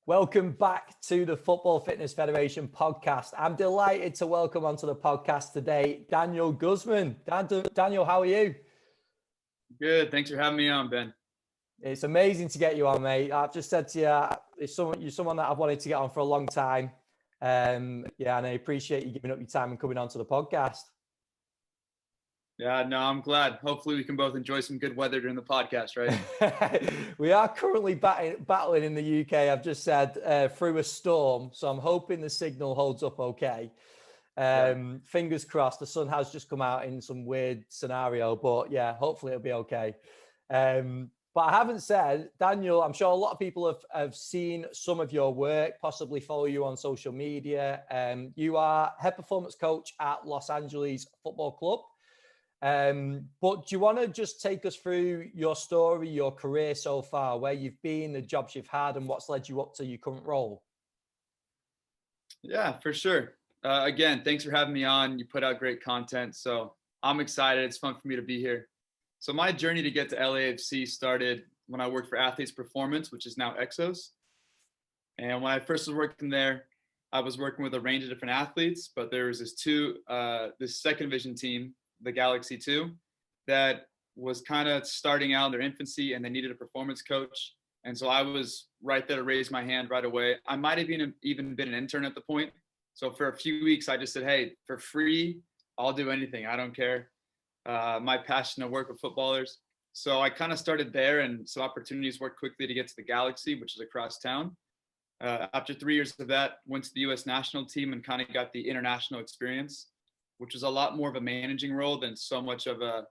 Welcome back to the Football Fitness Federation podcast. I'm delighted to welcome onto the podcast today, Daniel Guzman. Daniel, how are you? Good. Thanks for having me on, Ben. It's amazing to get you on, mate. I've just said to you, you're someone that I've wanted to get on for a long time. And I appreciate you giving up your time and coming onto the podcast. Yeah, no, I'm glad. Hopefully we can both enjoy some good weather during the podcast, right? We are currently battling in the UK. I've just said through a storm. So I'm hoping the signal holds up okay. Fingers crossed. The sun has just come out in some weird scenario, but yeah, hopefully it'll be okay. But I haven't said, Daniel, I'm sure a lot of people have seen some of your work, possibly follow you on social media. You are head performance coach at Los Angeles Football Club. But do you want to just take us through your story, your career so far, where you've been, the jobs you've had, and what's led you up to your current role? Yeah, for sure. Again, thanks for having me on. You put out great content, so I'm excited. It's fun for me to be here. So my journey to get to LAFC started when I worked for Athletes Performance, which is now Exos. And when I first was working there, I was working with a range of different athletes, but there was this second division team, the Galaxy 2, that was kind of starting out in their infancy, and they needed a performance coach. And so I was right there to raise my hand right away. I might have even been an intern at the point. So for a few weeks, I just said, hey, for free, I'll do anything. I don't care. My passion to work with footballers. So I kind of started there, and some opportunities worked quickly to get to the Galaxy, which is across town. After 3 years of that, went to the U.S. national team and kind of got the international experience, which was a lot more of a managing role than so much of a,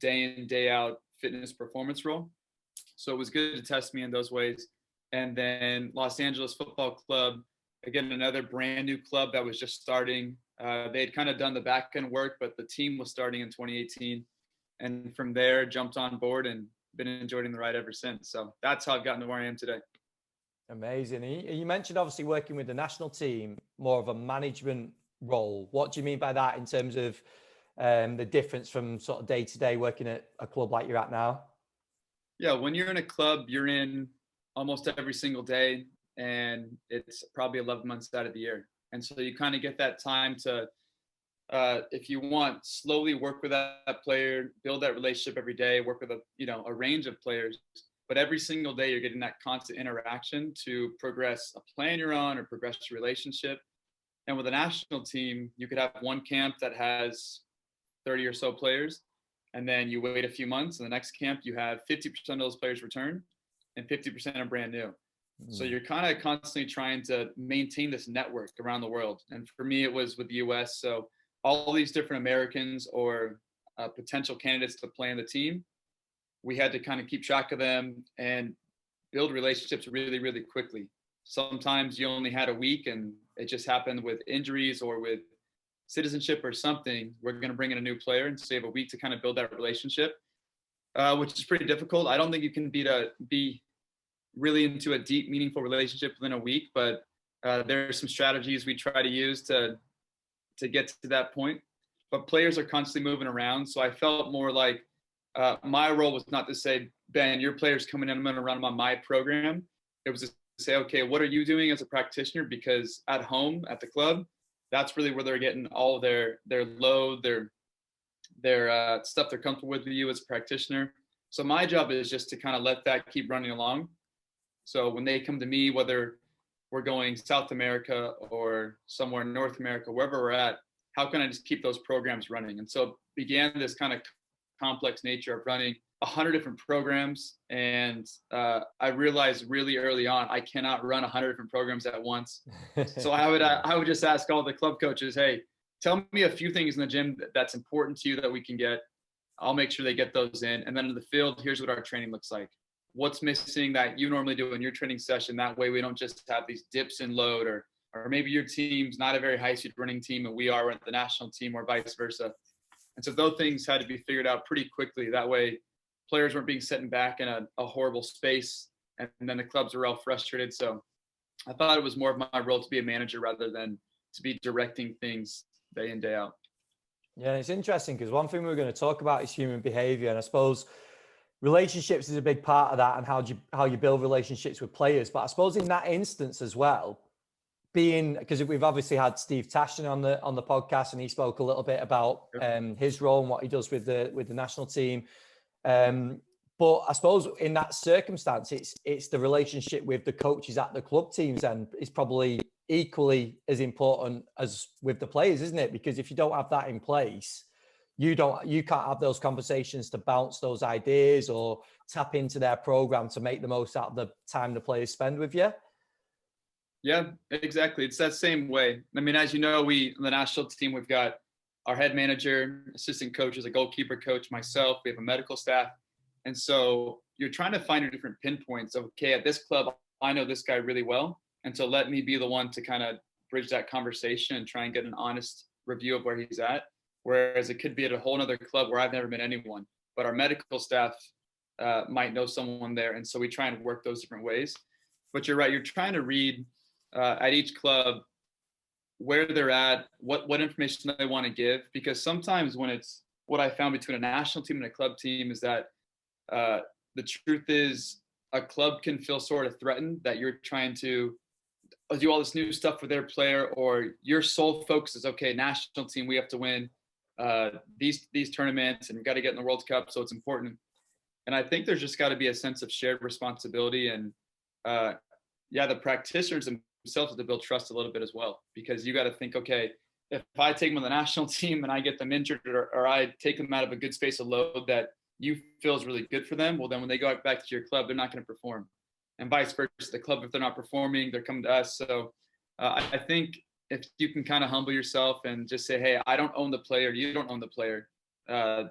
day in, day out fitness performance role. So it was good to test me in those ways. And then Los Angeles Football Club, again, another brand new club that was just starting. They had kind of done the back end work, but the team was starting in 2018. And from there, jumped on board and been enjoying the ride ever since. So that's how I've gotten to where I am today. Amazing. You mentioned obviously working with the national team, more of a management role. What do you mean by that in terms of the difference from sort of day to day working at a club like you're at now? Yeah, when you're in a club, you're in almost every single day, and it's probably 11 months out of the year. And so you kind of get that time to, if you want, slowly work with that player, build that relationship every day, work with a range of players. But every single day, you're getting that constant interaction to progress a plan you're on or progress your relationship. And with a national team, you could have one camp that has 30 or so players, and then you wait a few months, and the next camp you have 50% of those players return and 50% are brand new. So you're kind of constantly trying to maintain this network around the world. And for me, it was with the US. So all these different Americans or potential candidates to play in the team, we had to kind of keep track of them and build relationships really, really quickly. Sometimes you only had a week and it just happened with injuries or with citizenship or something. We're going to bring in a new player and save a week to kind of build that relationship, which is pretty difficult. I don't think you can be really into a deep, meaningful relationship within a week, but there are some strategies we try to use to get to that point. But players are constantly moving around. So I felt more like my role was not to say, Ben, your player's coming in, I'm going to run them on my program. It was to say, okay, what are you doing as a practitioner? Because at home, at the club, that's really where they're getting all their load, their stuff they're comfortable with you as a practitioner. So my job is just to kind of let that keep running along. So when they come to me, whether we're going South America or somewhere in North America, wherever we're at, how can I just keep those programs running? And so it began this kind of complex nature of running 100 different programs. And I realized really early on, I cannot run 100 different programs at once. So I would just ask all the club coaches, hey, tell me a few things in the gym that's important to you that we can get. I'll make sure they get those in. And then in the field, here's what our training looks like. What's missing that you normally do in your training session? That way we don't just have these dips in load, or maybe your team's not a very high speed running team and we are at the national team, or vice versa. And so those things had to be figured out pretty quickly. That way players weren't being set back in a horrible space, and then the clubs were all frustrated. So I thought it was more of my role to be a manager rather than to be directing things day in, day out. Yeah, it's interesting because one thing we're going to talk about is human behavior. And I suppose relationships is a big part of that, and how you build relationships with players. But I suppose in that instance as well, because we've obviously had Steve Tashin on the podcast, and he spoke a little bit about his role and what he does with the national team. But I suppose in that circumstance, it's the relationship with the coaches at the club teams, and it's probably equally as important as with the players, isn't it? Because if you don't have that in place, you can't have those conversations to bounce those ideas or tap into their program to make the most out of the time the players spend with you. Yeah, exactly. It's that same way. I mean, as you know, the national team, we've got our head manager, assistant coaches, a goalkeeper coach, myself, we have a medical staff. And so you're trying to find your different pinpoints of, okay, at this club, I know this guy really well. And so let me be the one to kind of bridge that conversation and try and get an honest review of where he's at. Whereas it could be at a whole other club where I've never met anyone, but our medical staff might know someone there. And so we try and work those different ways. But you're right, you're trying to read at each club where they're at, what information they want to give. Because sometimes when it's what I found between a national team and a club team is that the truth is a club can feel sort of threatened that you're trying to do all this new stuff for their player, or your sole focus is, okay, national team, we have to win these tournaments and we've got to get in the World Cup, so it's important. And I think there's just got to be a sense of shared responsibility, and the practitioners themselves have to build trust a little bit as well, because you got to think, okay, if I take them on the national team and I get them injured, or I take them out of a good space of load that you feel is really good for them, well, then when they go back to your club, they're not going to perform. And vice versa, the club, if they're not performing, they're coming to us. So I think if you can kind of humble yourself and just say, hey, I don't own the player, you don't own the player.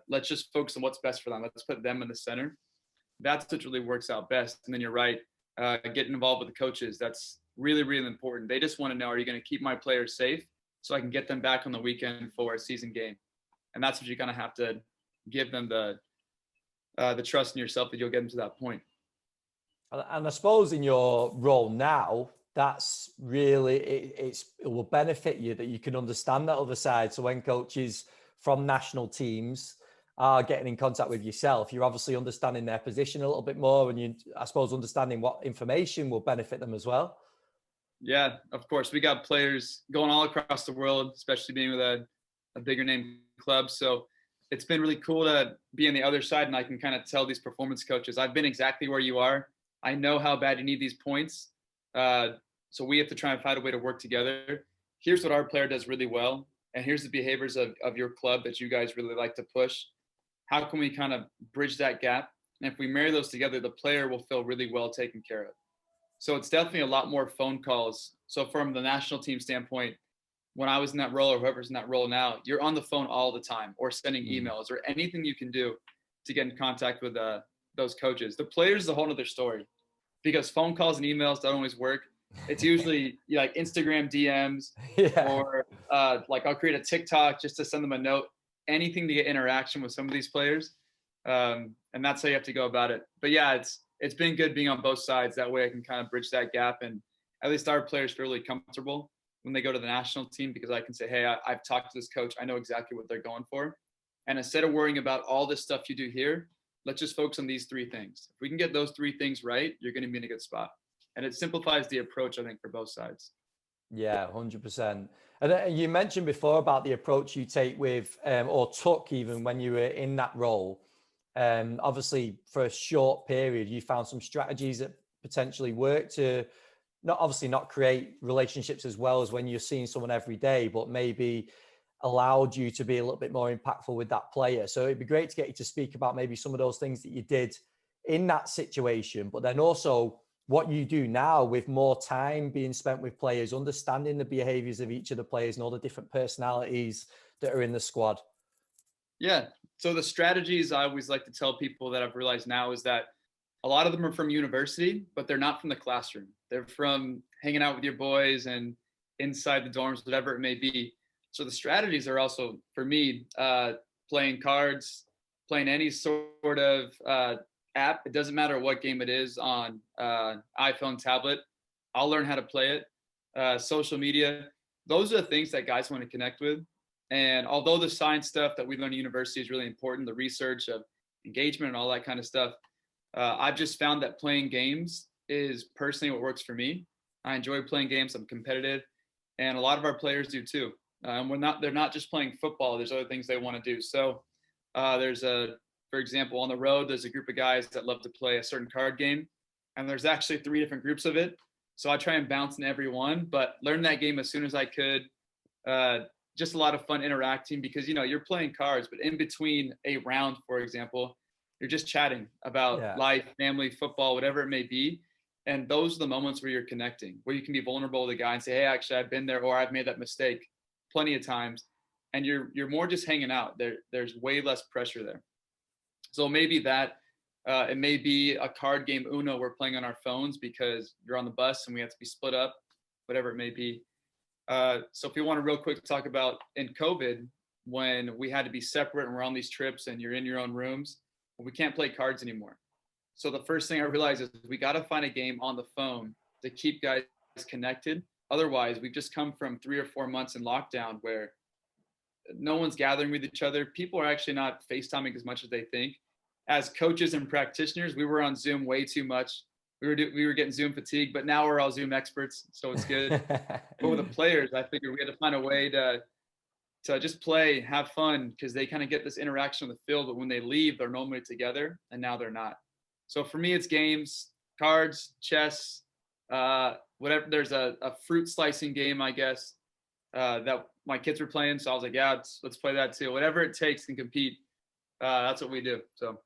Let's just focus on what's best for them. Let's put them in the center. That's what really works out best. And then you're right, getting involved with the coaches. That's really, really important. They just want to know, are you going to keep my players safe so I can get them back on the weekend for a season game? And that's what you kind of have to give them the trust in yourself that you'll get them to that point. And I suppose in your role now, that's really, it will benefit you that you can understand that other side. So when coaches from national teams are getting in contact with yourself, you're obviously understanding their position a little bit more, and I suppose, understanding what information will benefit them as well. Yeah, of course. We got players going all across the world, especially being with a bigger name club. So it's been really cool to be on the other side, and I can kind of tell these performance coaches, I've been exactly where you are. I know how bad you need these points. So we have to try and find a way to work together. Here's what our player does really well, and here's the behaviors of your club that you guys really like to push. How can we kind of bridge that gap? And if we marry those together, the player will feel really well taken care of. So it's definitely a lot more phone calls. So from the national team standpoint, when I was in that role, or whoever's in that role now, you're on the phone all the time, or sending emails, or anything you can do to get in contact with those coaches. The players is a whole other story, because phone calls and emails don't always work. It's usually like Instagram DMs, or like I'll create a TikTok just to send them a note, anything to get interaction with some of these players. And that's how you have to go about it. But yeah, it's been good being on both sides. That way I can kind of bridge that gap, and at least our players feel really comfortable when they go to the national team, because I can say, hey, I've talked to this coach. I know exactly what they're going for. And instead of worrying about all this stuff you do here, let's just focus on these three things. If we can get those three things right, you're going to be in a good spot. And it simplifies the approach, I think, for both sides. Yeah, 100%. And you mentioned before about the approach you take with, or took even when you were in that role. Obviously, for a short period, you found some strategies that potentially work to not create relationships as well as when you're seeing someone every day, but maybe allowed you to be a little bit more impactful with that player. So it'd be great to get you to speak about maybe some of those things that you did in that situation, but then also what you do now with more time being spent with players, understanding the behaviors of each of the players and all the different personalities that are in the squad. Yeah. So the strategies I always like to tell people that I've realized now is that a lot of them are from university, but they're not from the classroom. They're from hanging out with your boys and inside the dorms, whatever it may be. So the strategies are also, for me, playing cards, playing any sort of app. It doesn't matter what game it is on iPhone, tablet. I'll learn how to play it. Social media. Those are the things that guys want to connect with. And although the science stuff that we learn at university is really important, the research of engagement and all that kind of stuff. I've just found that playing games is personally what works for me. I enjoy playing games. I'm competitive, and a lot of our players do too. They're not just playing football. There's other things they want to do. So for example, on the road, there's a group of guys that love to play a certain card game, and there's actually 3 different groups of it. So I try and bounce in every one, but learn that game as soon as I could. Just a lot of fun interacting because, you're playing cards, but in between a round, for example, you're just chatting about life, family, football, whatever it may be. And those are the moments where you're connecting, where you can be vulnerable with a guy and say, hey, actually, I've been there, or I've made that mistake plenty of times. And you're more just hanging out. There's way less pressure there. So maybe that, it may be a card game Uno we're playing on our phones because you're on the bus and we have to be split up, whatever it may be. So if you want to real quick talk about in COVID, when we had to be separate and we're on these trips and you're in your own rooms, we can't play cards anymore. So the first thing I realized is we got to find a game on the phone to keep guys connected. Otherwise, we've just come from 3 or 4 months in lockdown where no one's gathering with each other. People are actually not FaceTiming as much as they think. As coaches and practitioners, we were on Zoom way too much. We were getting Zoom fatigue, but now we're all Zoom experts, so it's good. But with the players, I figured we had to find a way to just play, have fun, because they kind of get this interaction on the field, but when they leave, they're normally together, and now they're not. So for me, it's games, cards, chess, whatever. There's a fruit slicing game, I guess, that my kids were playing, so I was like, yeah, let's play that too. Whatever it takes to compete, that's what we do. So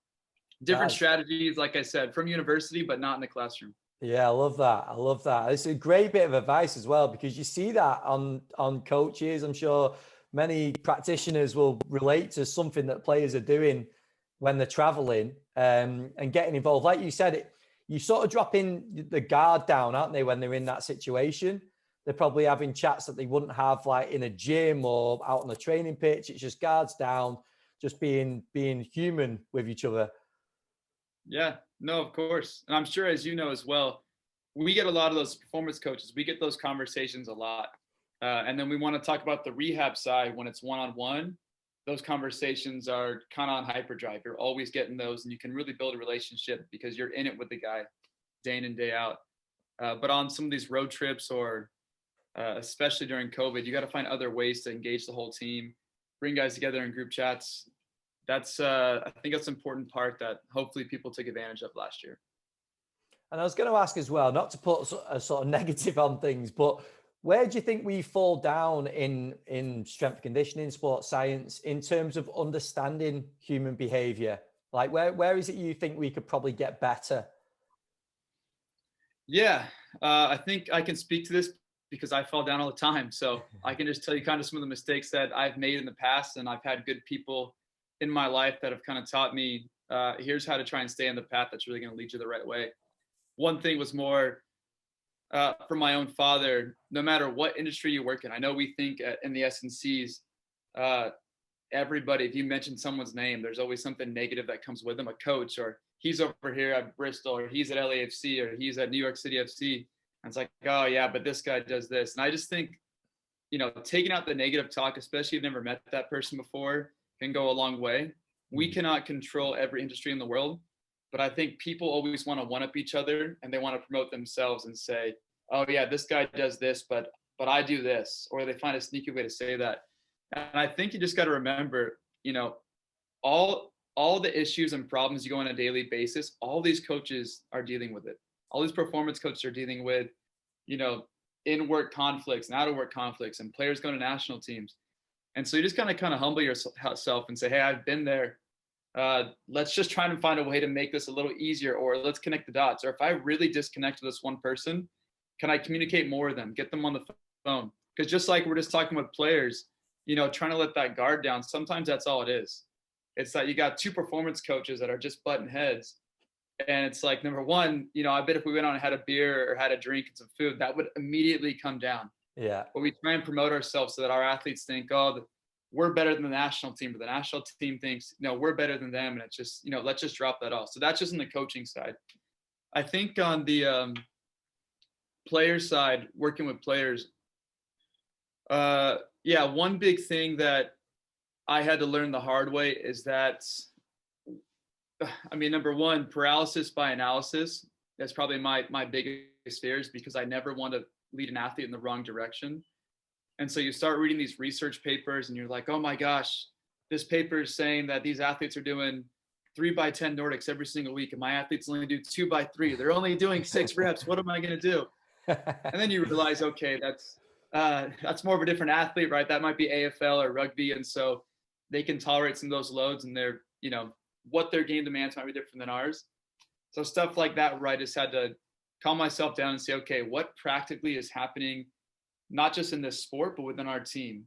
different strategies, like I said, from university, but not in the classroom. Yeah, I love that. I love that. It's a great bit of advice as well, because you see that on coaches. I'm sure many practitioners will relate to something that players are doing when they're traveling and getting involved. Like you said, you sort of drop in the guard down, aren't they, when they're in that situation? They're probably having chats that they wouldn't have like in a gym or out on the training pitch. It's just guards down, just being human with each other. Yeah, no, of course. And I'm sure, as you know as well, we get a lot of those performance coaches. We get those conversations a lot. And then we want to talk about the rehab side when it's one-on-one. Those conversations are kind of on hyperdrive. You're always getting those, and you can really build a relationship because you're in it with the guy day in and day out. But on some of these road trips or especially during COVID, you got to find other ways to engage the whole team, bring guys together in group chats. That's I think that's an important part that hopefully people took advantage of last year. And I was going to ask as well, not to put a sort of negative on things, but where do you think we fall down in strength and conditioning, sports science, in terms of understanding human behavior? Like where is it you think we could probably get better? Yeah, I think I can speak to this because I fall down all the time. So I can just tell you kind of some of the mistakes that I've made in the past, and I've had good people in my life that have kind of taught me, here's how to try and stay on the path that's really going to lead you the right way. One thing was more from my own father. No matter what industry you work in, I know we think in the S&Cs, everybody, if you mention someone's name, there's always something negative that comes with them, a coach, or he's over here at Bristol, or he's at LAFC, or he's at New York City FC. And it's like, oh yeah, but this guy does this. And I just think, taking out the negative talk, especially if you've never met that person before, can go a long way. We cannot control every industry in the world, but I think people always want to one-up each other, and they want to promote themselves and say, oh yeah, this guy does this, but I do this, or they find a sneaky way to say that. And I think you just got to remember, all the issues and problems you go on a daily basis, all these coaches are dealing with it. All these performance coaches are dealing with, in-work conflicts and out-of-work conflicts, and players going to national teams. And so you just kind of humble yourself and say, hey, I've been there. Let's just try and find a way to make this a little easier, or let's connect the dots. Or if I really disconnect with this one person, can I communicate more with them, get them on the phone? Because just like we're just talking with players, trying to let that guard down, sometimes that's all it is. It's that you got 2 performance coaches that are just butting heads. And it's like, number one, I bet if we went on and had a beer or had a drink and some food, that would immediately come down. Yeah. But we try and promote ourselves so that our athletes think, oh, we're better than the national team, but the national team thinks, no, we're better than them. And it's just, let's just drop that off. So that's just on the coaching side. I think on the player side, working with players, one big thing that I had to learn the hard way is that I mean, number one, paralysis by analysis. That's probably my biggest fears, because I never want to lead an athlete in the wrong direction. And so you start reading these research papers and you're like, oh my gosh, this paper is saying that these athletes are doing 3x10 Nordics every single week, and my athletes only do 2x3. They're only doing 6 reps. What am I going to do? And then you realize, okay, that's more of a different athlete, right? That might be AFL or rugby. And so they can tolerate some of those loads, and they're, what their game demands might be different than ours. So stuff like that, where I just had to calm myself down and say, okay, what practically is happening, not just in this sport, but within our team.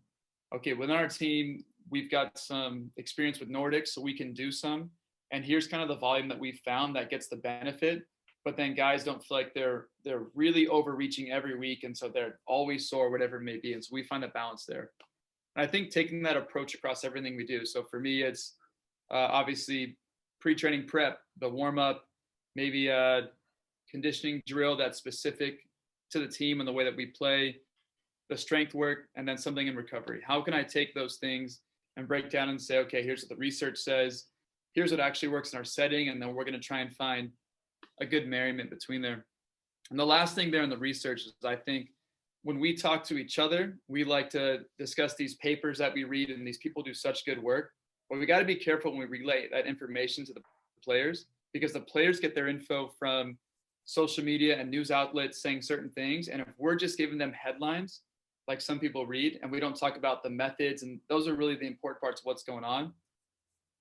Okay, within our team, we've got some experience with Nordics, so we can do some. And here's kind of the volume that we've found that gets the benefit. But then guys don't feel like they're really overreaching every week, and so they're always sore, whatever it may be. And so we find a balance there. And I think taking that approach across everything we do. So for me, it's obviously pre-training prep, the warm-up, maybe a conditioning drill that's specific to the team and the way that we play, the strength work, and then something in recovery. How can I take those things and break down and say, okay, here's what the research says, here's what actually works in our setting, and then we're going to try and find a good merriment between there. And the last thing there in the research is, I think when we talk to each other, we like to discuss these papers that we read, and these people do such good work. But we got to be careful when we relay that information to the players, because the players get their info from social media and news outlets saying certain things. And if we're just giving them headlines, like some people read, and we don't talk about the methods, and those are really the important parts of what's going on,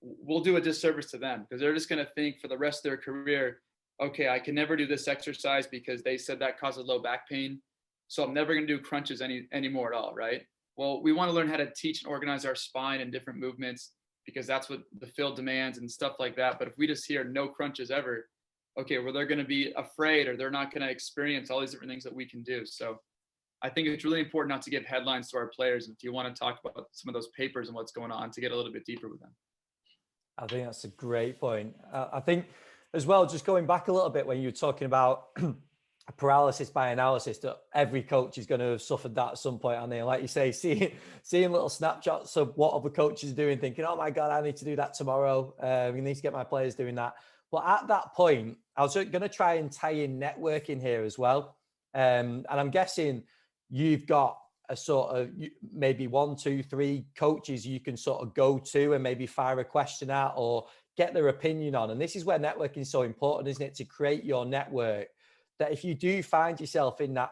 we'll do a disservice to them, because they're just going to think for the rest of their career, okay, I can never do this exercise because they said that causes low back pain, so I'm never going to do crunches anymore at all, right? Well, we want to learn how to teach and organize our spine and different movements, because that's what the field demands and stuff like that. But if we just hear no crunches ever, okay, well, they're going to be afraid, or they're not going to experience all these different things that we can do. So I think it's really important not to give headlines to our players. And if you want to talk about some of those papers and what's going on, to get a little bit deeper with them. I think that's a great point. I think as well, just going back a little bit, when you're talking about paralysis by analysis, that every coach is going to have suffered that at some point, aren't they? And like you say, seeing little snapshots of what other coaches are doing, thinking, oh my God, I need to do that tomorrow. We need to get my players doing that. But at that point, I was going to try and tie in networking here as well. And I'm guessing you've got a sort of maybe 1, 2, 3 coaches you can sort of go to and maybe fire a question at or get their opinion on. And this is where networking is so important, isn't it? To create your network, that if you do find yourself in that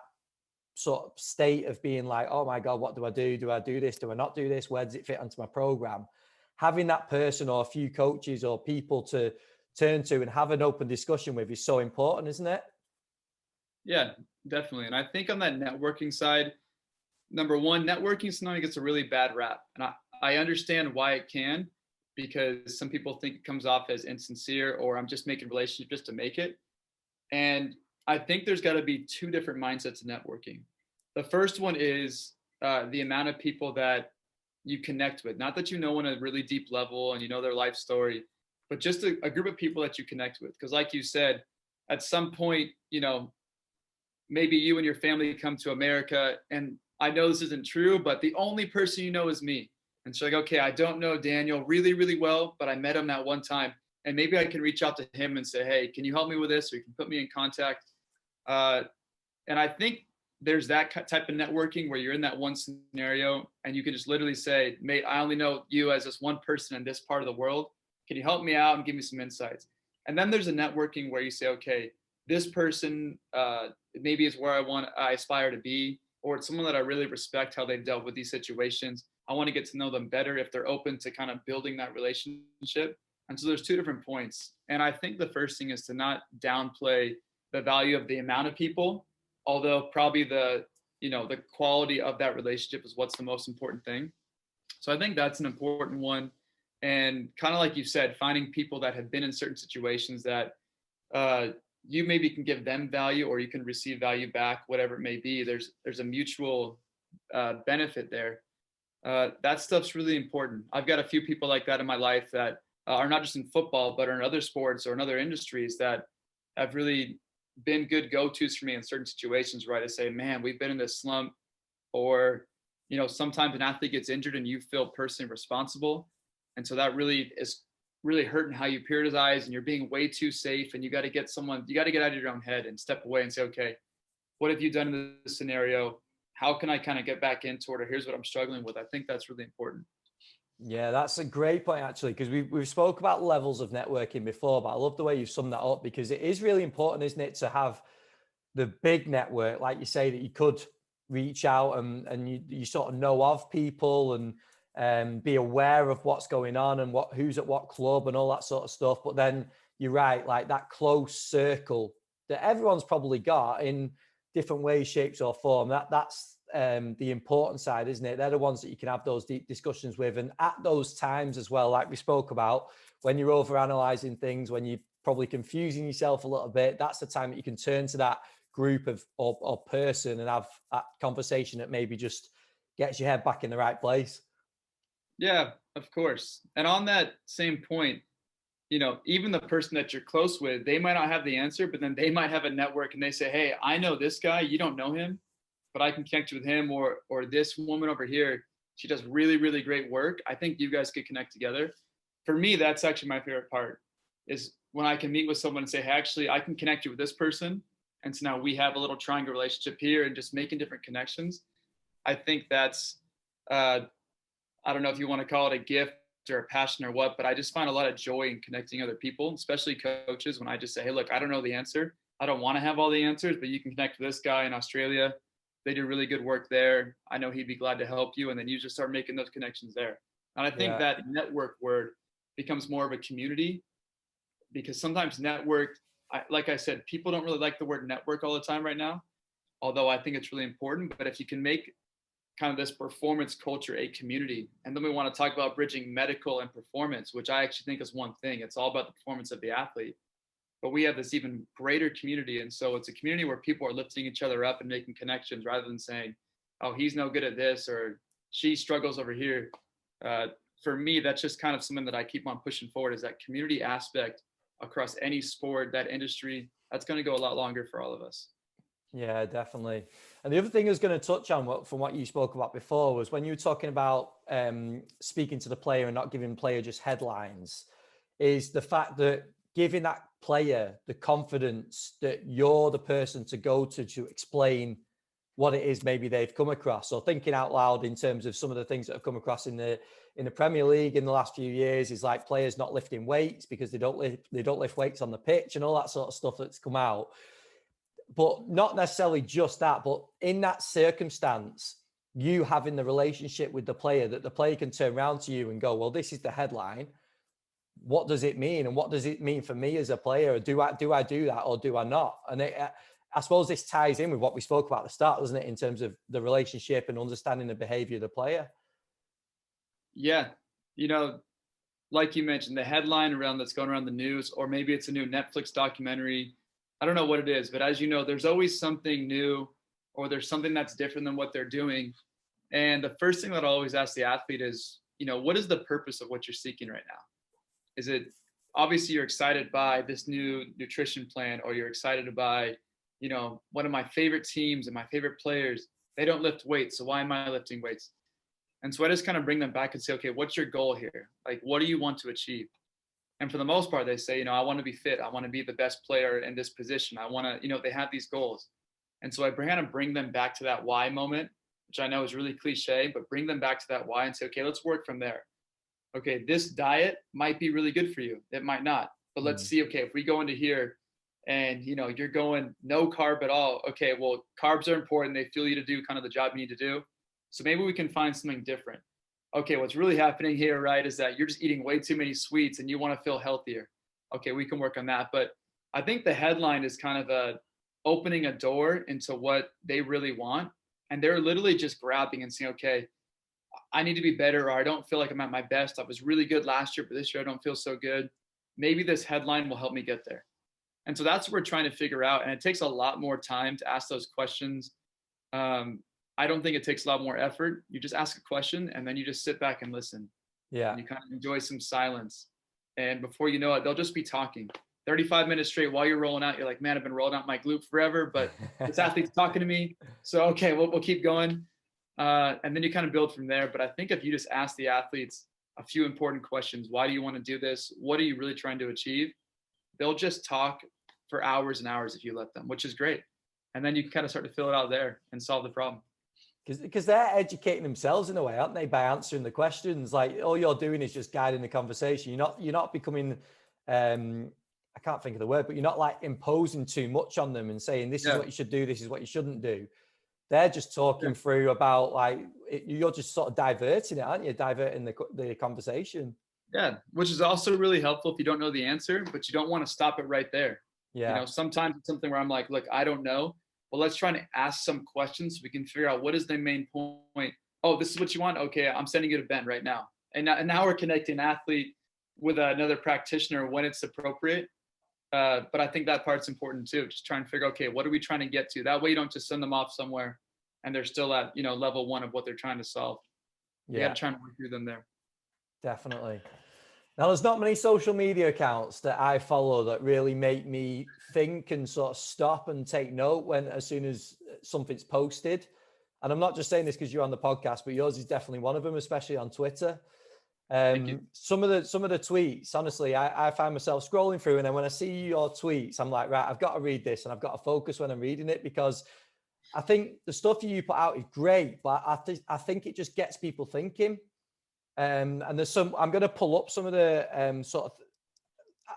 sort of state of being like, oh my God, what do I do? Do I do this? Do I not do this? Where does it fit onto my program? Having that person or a few coaches or people to turn to and have an open discussion with is so important, isn't it? Yeah, definitely. And I think on that networking side, number one, networking sometimes gets a really bad rap. And I understand why it can, because some people think it comes off as insincere, or I'm just making relationships just to make it. And I think there's got to be 2 different mindsets of networking. The first one is the amount of people that you connect with. Not that you know on a really deep level and you know their life story, but just a group of people that you connect with. Because like you said, at some point, maybe you and your family come to America, and I know this isn't true, but the only person you know is me. And so like, okay, I don't know Daniel really, really well, but I met him that one time. And maybe I can reach out to him and say, hey, can you help me with this? Or you can put me in contact. And I think there's that type of networking where you're in that one scenario and you can just literally say, mate, I only know you as this one person in this part of the world. Can you help me out and give me some insights? And then there's a networking where you say, okay, this person maybe is where I aspire to be, or it's someone that I really respect how they've dealt with these situations. I want to get to know them better if they're open to kind of building that relationship. And so there's 2 different points. And I think the first thing is to not downplay the value of the amount of people, although probably the quality of that relationship is what's the most important thing. So I think that's an important one. And kind of like you said, finding people that have been in certain situations that you maybe can give them value, or you can receive value back, whatever it may be. There's a mutual benefit there. That stuff's really important. I've got a few people like that in my life that are not just in football, but are in other sports or in other industries that have really been good go-tos for me in certain situations where I just say, man, we've been in this slump, or, sometimes an athlete gets injured and you feel personally responsible. And so that really is really hurting how you periodize and you're being way too safe, and you got to get out of your own head and step away and say, okay, what have you done in this scenario? How can I kind of get back into it? Or here's what I'm struggling with. I think that's really important. Yeah, that's a great point, actually, because we've spoke about levels of networking before, but I love the way you've summed that up, because it is really important, isn't it, to have the big network, like you say, that you could reach out and you sort of know of people and be aware of what's going on and who's at what club and all that sort of stuff. But then you're right, like that close circle that everyone's probably got in different ways, shapes, or form. That's the important side, isn't it? They're the ones that you can have those deep discussions with. And at those times as well, like we spoke about, when you're overanalyzing things, when you're probably confusing yourself a little bit, that's the time that you can turn to that group of or person and have that conversation that maybe just gets your head back in the right place. Yeah, of course. And on that same point, even the person that you're close with, they might not have the answer, but then they might have a network and they say, hey, I know this guy, you don't know him, but I can connect you with him, or this woman over here, she does really, really great work. I think you guys could connect together. For me, that's actually my favorite part, is when I can meet with someone and say, hey, actually, I can connect you with this person. And so now we have a little triangle relationship here and just making different connections. I think that's, I don't know if you want to call it a gift or a passion or what, but I just find a lot of joy in connecting other people, especially coaches, when I just say, hey, look, I don't know the answer. I don't want to have all the answers, but you can connect with this guy in Australia. They do really good work there. I know he'd be glad to help you. And then you just start making those connections there. And I think that network word becomes more of a community, because sometimes network, like I said, people don't really like the word network all the time right now, although I think it's really important. But if you can make kind of this performance culture a community, and then we want to talk about bridging medical and performance, which I actually think is one thing. It's all about the performance of the athlete, but we have this even greater community. And so it's a community where people are lifting each other up and making connections, rather than saying, oh, he's no good at this, or she struggles over here. For me, that's just kind of something that I keep on pushing forward, is that community aspect across any sport, that industry. That's going to go a lot longer for all of us. Yeah, definitely. And the other thing I was going to touch on, from what you spoke about before, was when you were talking about speaking to the player and not giving player just headlines, is the fact that giving that player the confidence that you're the person to go to explain what it is maybe they've come across. So thinking out loud in terms of some of the things that have come across in the Premier League in the last few years, is like players not lifting weights because they don't lift weights on the pitch and all that sort of stuff that's come out. But not necessarily just that, but in that circumstance, you having the relationship with the player, that the player can turn around to you and go, well, this is the headline. What does it mean? And what does it mean for me as a player? Do I do that or do I not? And I suppose this ties in with what we spoke about at the start, doesn't it? In terms of the relationship and understanding the behavior of the player. Yeah. Like you mentioned, the headline around that's going around the news, or maybe it's a new Netflix documentary. I don't know what it is, but as you know, there's always something new, or there's something that's different than what they're doing. And the first thing that I always ask the athlete is, what is the purpose of what you're seeking right now? Is it, obviously you're excited by this new nutrition plan, or you're excited by, one of my favorite teams and my favorite players, they don't lift weights, so why am I lifting weights? And so I just kind of bring them back and say, okay, what's your goal here? Like, what do you want to achieve? And for the most part, they say, I want to be fit. I want to be the best player in this position. I want to, they have these goals. And so I kind of bring them back to that why moment, which I know is really cliche, but bring them back to that why and say, okay, let's work from there. Okay, this diet might be really good for you. It might not. But let's see, okay, if we go into here and, you're going no carb at all. Okay, well, carbs are important. They fuel you to do kind of the job you need to do. So maybe we can find something different. Okay, what's really happening here, right, is that you're just eating way too many sweets and you want to feel healthier. Okay, we can work on that. But I think the headline is kind of opening a door into what they really want. And they're literally just grabbing and saying, okay, I need to be better, or I don't feel like I'm at my best. I was really good last year, but this year I don't feel so good. Maybe this headline will help me get there. And so that's what we're trying to figure out. And it takes a lot more time to ask those questions. I don't think it takes a lot more effort. You just ask a question and then you just sit back and listen. Yeah. And you kind of enjoy some silence. And before you know it, they'll just be talking 35 minutes straight while you're rolling out. You're like, man, I've been rolling out my glute forever, but this athlete's talking to me. So, okay, we'll keep going. And then you kind of build from there. But I think if you just ask the athletes, a few important questions. Why do you want to do this? What are you really trying to achieve? They'll just talk for hours and hours if you let them, which is great. And then you can kind of start to fill it out there and solve the problem. Because they're educating themselves in a way, aren't they, by answering the questions? Like all you're doing is just guiding the conversation. You're not becoming I can't think of the word, but you're not like imposing too much on them and saying this is what you should do, this is what you shouldn't do. They're just talking through about like you're just sort of diverting it, aren't you? Diverting the conversation. Yeah, which is also really helpful if you don't know the answer, but you don't want to stop it right there. Yeah. You know, sometimes it's something where I'm like, look, I don't know. Well, let's try to ask some questions so we can figure out what is the main point. Oh, this is what you want? Okay, I'm sending you to Ben right now. And now we're connecting an athlete with another practitioner when it's appropriate. But I think that part's important too. Just trying to figure, okay, what are we trying to get to? That way you don't just send them off somewhere and they're still at, you know, level one of what they're trying to solve. You got to try and work through them there. Definitely. Now, there's not many social media accounts that I follow that really make me think and sort of stop and take note as soon as something's posted. And I'm not just saying this because you're on the podcast, but yours is definitely one of them, especially on Twitter. Some of the tweets, honestly, I find myself scrolling through, and then when I see your tweets, I'm like, right, I've got to read this, and I've got to focus when I'm reading it, because I think the stuff you put out is great, but I think it just gets people thinking. And there's I'm going to pull up some of the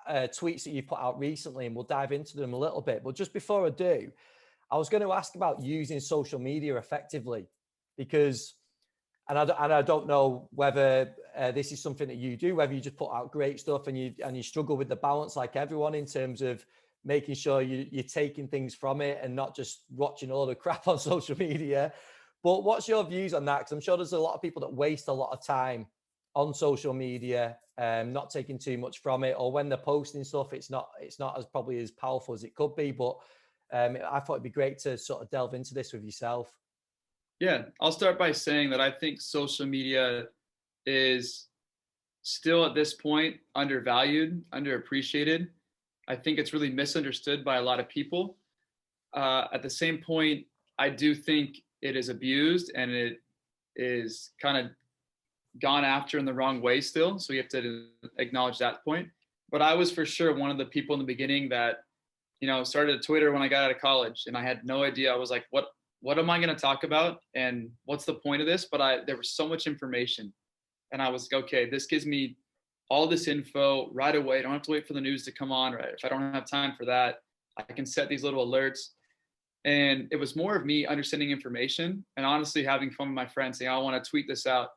tweets that you put out recently, and we'll dive into them a little bit. But just before I do, I was going to ask about using social media effectively, because, and I don't know whether this is something that you do, whether you just put out great stuff and you struggle with the balance like everyone in terms of making sure you're taking things from it and not just watching all the crap on social media. But what's your views on that? Because I'm sure there's a lot of people that waste a lot of time on social media, not taking too much from it, or when they're posting stuff, it's not as probably as powerful as it could be. But I thought it'd be great to sort of delve into this with yourself. Yeah, I'll start by saying that I think social media is still at this point undervalued, underappreciated. I think it's really misunderstood by a lot of people. At the same point, I do think it is abused and it is kind of gone after in the wrong way still. So you have to acknowledge that point. But I was for sure one of the people in the beginning that, you know, started Twitter when I got out of college, and I had no idea. I was like, what am I going to talk about? And what's the point of this? But there was so much information, and I was like, okay, this gives me all this info right away. I don't have to wait for the news to come on, right? If I don't have time for that, I can set these little alerts. And it was more of me understanding information and honestly having fun with my friends saying, I want to tweet this out.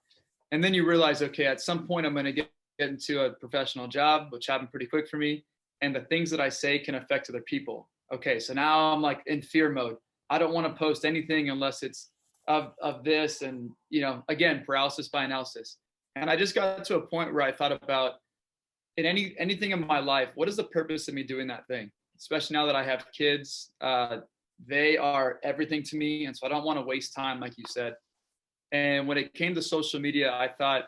And then you realize, okay, at some point I'm going to get into a professional job, which happened pretty quick for me. And the things that I say can affect other people. Okay, so now I'm like in fear mode. I don't want to post anything unless it's of this. And, you know, again, paralysis by analysis. And I just got to a point where I thought about in anything in my life, what is the purpose of me doing that thing? Especially now that I have kids, they are everything to me. And so I don't want to waste time, like you said. And when it came to social media, I thought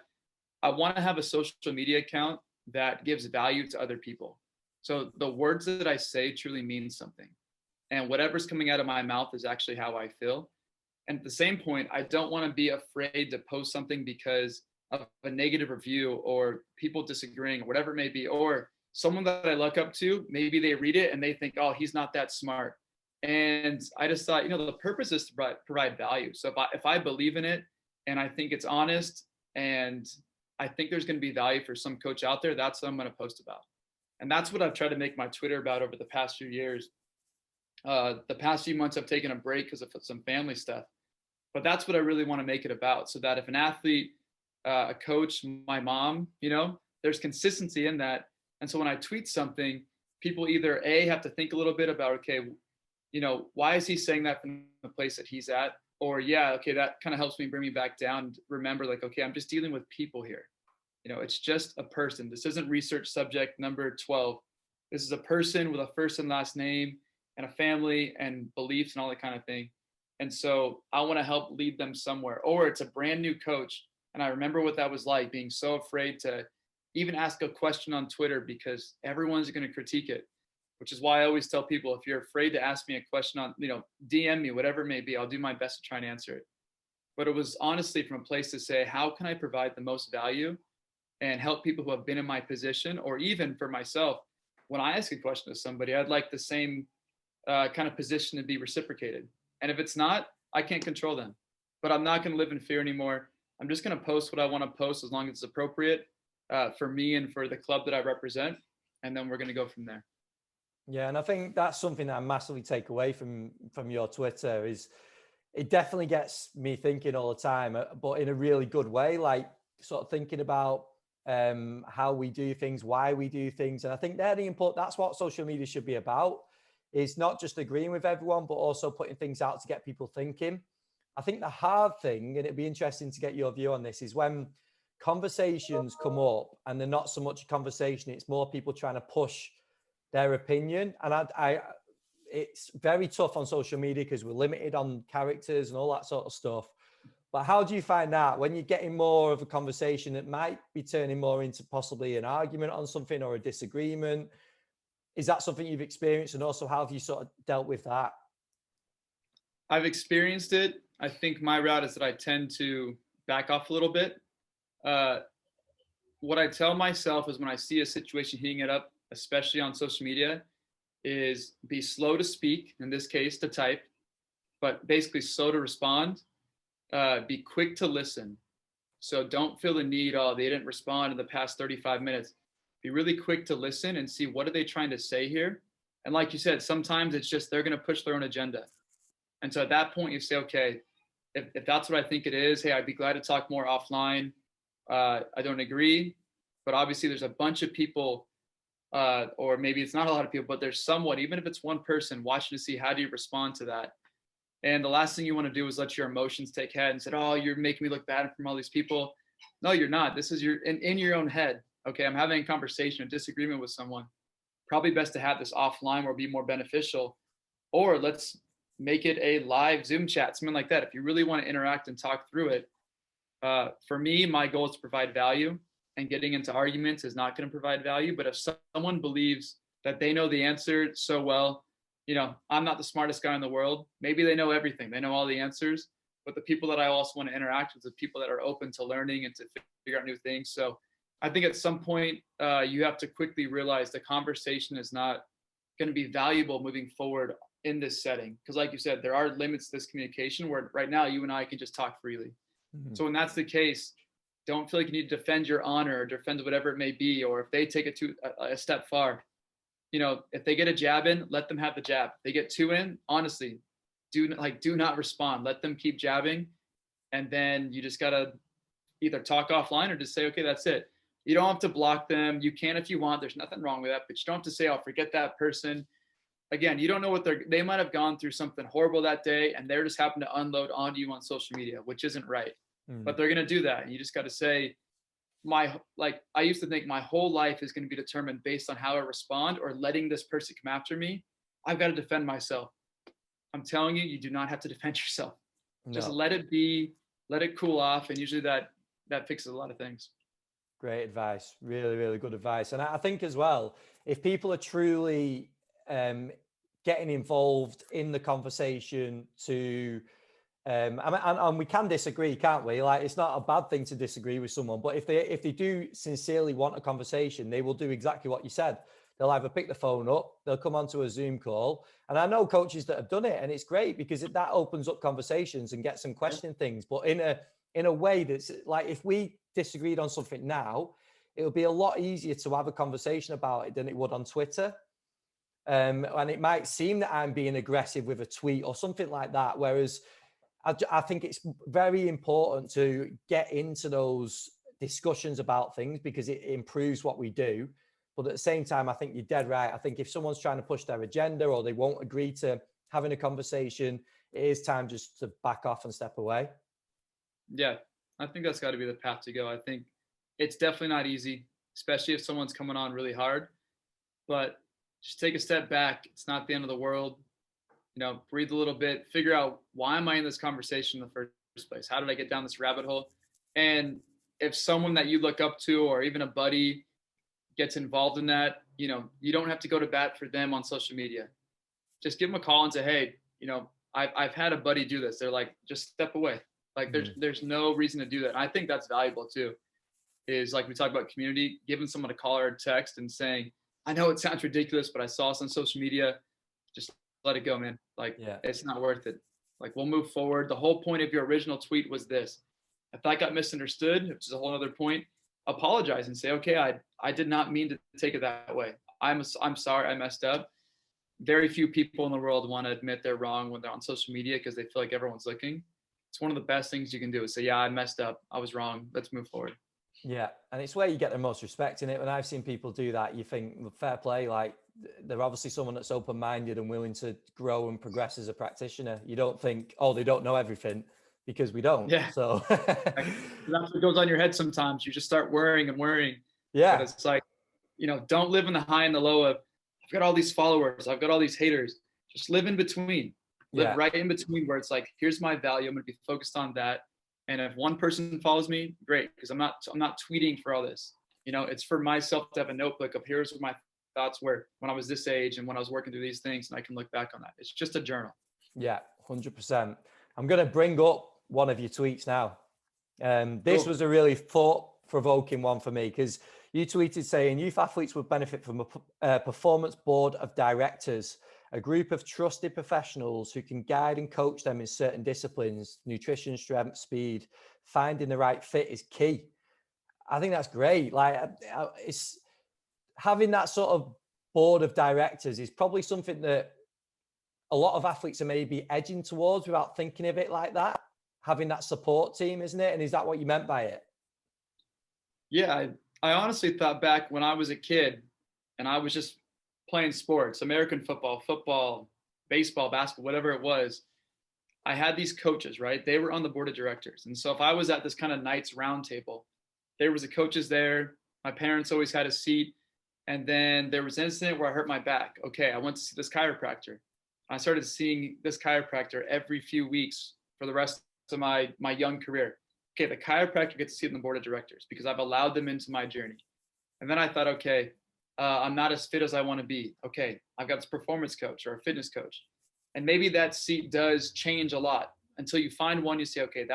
I want to have a social media account that gives value to other people. So the words that I say truly mean something. And whatever's coming out of my mouth is actually how I feel. And at the same point, I don't want to be afraid to post something because of a negative review or people disagreeing or whatever it may be, or someone that I look up to, maybe they read it and they think, oh, he's not that smart. And I just thought, you know, the purpose is to provide value. So if I believe in it and I think it's honest and I think there's going to be value for some coach out there, that's what I'm going to post about. And that's what I've tried to make my Twitter about over the past few years. The past few months I've taken a break because of some family stuff, but that's what I really want to make it about, so that if an athlete, a coach, my mom, you know, there's consistency in that. And so when I tweet something, people either have to think a little bit about, okay, you know, why is he saying that from the place that he's at? Or yeah, okay, that kind of helps me bring me back down. Remember, like, okay, I'm just dealing with people here. You know, it's just a person. This isn't research subject number 12. This is a person with a first and last name and a family and beliefs and all that kind of thing. And so I want to help lead them somewhere. Or it's a brand new coach. And I remember what that was like, being so afraid to even ask a question on Twitter because everyone's going to critique it, which is why I always tell people, if you're afraid to ask me a question on, you know, DM me, whatever it may be, I'll do my best to try and answer it. But it was honestly from a place to say, how can I provide the most value and help people who have been in my position, or even for myself, when I ask a question to somebody, I'd like the same kind of position to be reciprocated. And if it's not, I can't control them. But I'm not going to live in fear anymore. I'm just going to post what I want to post as long as it's appropriate for me and for the club that I represent. And then we're going to go from there. Yeah, and I think that's something that I massively take away from your Twitter is it definitely gets me thinking all the time, but in a really good way, like sort of thinking about how we do things, why we do things. And I think that's what social media should be about, is not just agreeing with everyone, but also putting things out to get people thinking. I think the hard thing, and it'd be interesting to get your view on this, is when conversations come up and they're not so much a conversation, it's more people trying to push their opinion. And it's very tough on social media because we're limited on characters and all that sort of stuff. But how do you find that when you're getting more of a conversation that might be turning more into possibly an argument on something or a disagreement? Is that something you've experienced? And also, how have you sort of dealt with that? I've experienced it. I think my route is that I tend to back off a little bit. What I tell myself is when I see a situation heating it up, especially on social media, is be slow to speak, in this case to type, but basically slow to respond. Be quick to listen. So don't feel the need, oh, they didn't respond in the past 35 minutes. Be really quick to listen and see what are they trying to say here. And like you said, sometimes it's just they're going to push their own agenda. And so at that point, you say, okay, if that's what I think it is, hey, I'd be glad to talk more offline. I don't agree, but obviously there's a bunch of people, or maybe it's not a lot of people, but there's somewhat, even if it's one person, watching to see how do you respond to that. And the last thing you want to do is let your emotions take head and say, oh, you're making me look bad from all these people. No, you're not. This is in your own head. Okay, I'm having a conversation, a disagreement with someone. Probably best to have this offline or be more beneficial. Or let's make it a live Zoom chat, something like that. If you really want to interact and talk through it. For me, my goal is to provide value, and getting into arguments is not going to provide value. But if someone believes that they know the answer so well, I'm not the smartest guy in the world. Maybe they know everything. They know all the answers. But the people that I also want to interact with are people that are open to learning and to figure out new things. So I think at some point you have to quickly realize the conversation is not going to be valuable moving forward in this setting. Because like you said, there are limits to this communication where right now you and I can just talk freely. Mm-hmm. So when that's the case, don't feel like you need to defend your honor or defend whatever it may be. Or if they take it a step far, if they get a jab in, let them have the jab. If they get two in, honestly, do not respond. Let them keep jabbing. And then you just got to either talk offline or just say, okay, that's it. You don't have to block them. You can if you want. There's nothing wrong with that. But you don't have to say, oh, forget that person. Again, you don't know what they might have gone through something horrible that day, and they're just happen to unload onto you on social media, which isn't right. But they're going to do that. And you just got to say, I used to think my whole life is going to be determined based on how I respond or letting this person come after me. I've got to defend myself. I'm telling you, you do not have to defend yourself. No. Just let it be, let it cool off. And usually that fixes a lot of things. Great advice. Really, really good advice. And I think as well, if people are truly getting involved in the conversation to, and we can disagree, can't we? Like, it's not a bad thing to disagree with someone, but if they do sincerely want a conversation, they will do exactly what you said. They'll either pick the phone up, they'll come onto a Zoom call. And I know coaches that have done it, and it's great because that opens up conversations and gets them questioning things, but in a way that's like, if we disagreed on something now, it would be a lot easier to have a conversation about it than it would on Twitter. And it might seem that I'm being aggressive with a tweet or something like that. Whereas I think it's very important to get into those discussions about things because it improves what we do. But at the same time, I think you're dead right. I think if someone's trying to push their agenda or they won't agree to having a conversation, it is time just to back off and step away. Yeah, I think that's got to be the path to go. I think it's definitely not easy, especially if someone's coming on really hard. But just take a step back. It's not the end of the world. Breathe a little bit, figure out, why am I in this conversation in the first place? How did I get down this rabbit hole? And if someone that you look up to or even a buddy gets involved in that, you don't have to go to bat for them on social media. Just give them a call and say, hey, I've had a buddy do this. They're like, just step away. Like there's no reason to do that. And I think that's valuable too. is like we talked about community, giving someone a call or a text and saying, I know it sounds ridiculous, but I saw this on social media. Just let it go, man. Like, Yeah. it's not worth it. Like, we'll move forward. The whole point of your original tweet was this. If that got misunderstood, which is a whole other point, apologize and say, okay, I did not mean to take it that way. I'm sorry, I messed up. Very few people in the world want to admit they're wrong when they're on social media because they feel like everyone's looking. It's one of the best things you can do is say, yeah, I messed up. I was wrong. Let's move forward. Yeah. And it's where you get the most respect in it. When I've seen people do that, you think, well, fair play, like they're obviously someone that's open-minded and willing to grow and progress as a practitioner. You don't think, oh, they don't know everything, because we don't. Yeah. So that's what goes on your head sometimes. You just start worrying and worrying. Yeah. But it's like, don't live in the high and the low of, I've got all these followers, I've got all these haters. Just live in between. Live right in between, where it's like, here's my value. I'm going to be focused on that. And if one person follows me, great, because I'm not tweeting for all this. It's for myself to have a notebook of here's what my thoughts were when I was this age and when I was working through these things, and I can look back on that. It's just a journal. Yeah, 100%. I'm going to bring up one of your tweets now. This was a really thought-provoking one for me, because you tweeted saying youth athletes would benefit from a performance board of directors, a group of trusted professionals who can guide and coach them in certain disciplines. Nutrition, strength, speed, finding the right fit is key. I think that's great. Like, it's having that sort of board of directors is probably something that a lot of athletes are maybe edging towards without thinking of it like that. Having that support team, isn't it? And is that what you meant by it? Yeah, I honestly thought back when I was a kid and I was just playing sports, American football, baseball, basketball, whatever it was. I had these coaches, right? They were on the board of directors. And so if I was at this kind of Knights round table, there was the coaches there. My parents always had a seat. And then there was an incident where I hurt my back. Okay, I went to see this chiropractor. I started seeing this chiropractor every few weeks for the rest of my young career. Okay, the chiropractor gets to sit on the board of directors because I've allowed them into my journey. And then I thought, okay, I'm not as fit as I want to be. Okay, I've got this performance coach or a fitness coach. And maybe that seat does change a lot until you find one, you say, okay,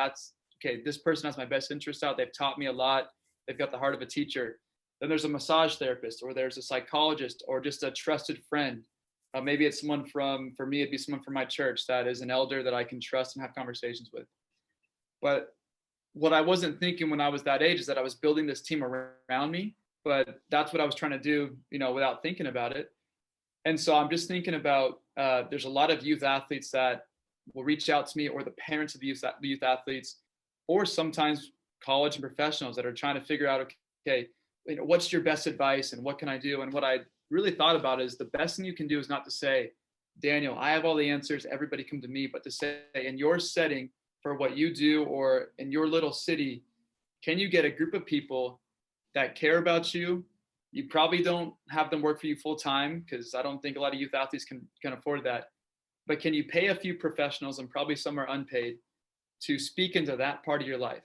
this person has my best interest out. They've taught me a lot. They've got the heart of a teacher. Then there's a massage therapist, or there's a psychologist, or just a trusted friend. Maybe it's someone for me, it'd be someone from my church that is an elder that I can trust and have conversations with. But what I wasn't thinking when I was that age is that I was building this team around me, but that's what I was trying to do, without thinking about it. And so I'm just thinking about, there's a lot of youth athletes that will reach out to me, or the parents of the youth athletes, or sometimes college and professionals that are trying to figure out, okay, what's your best advice and what can I do? And what I really thought about is the best thing you can do is not to say, Daniel, I have all the answers, everybody come to me, but to say, in your setting for what you do, or in your little city, can you get a group of people that care about you? You probably don't have them work for you full time, because I don't think a lot of youth athletes can afford that. But can you pay a few professionals, and probably some are unpaid, to speak into that part of your life?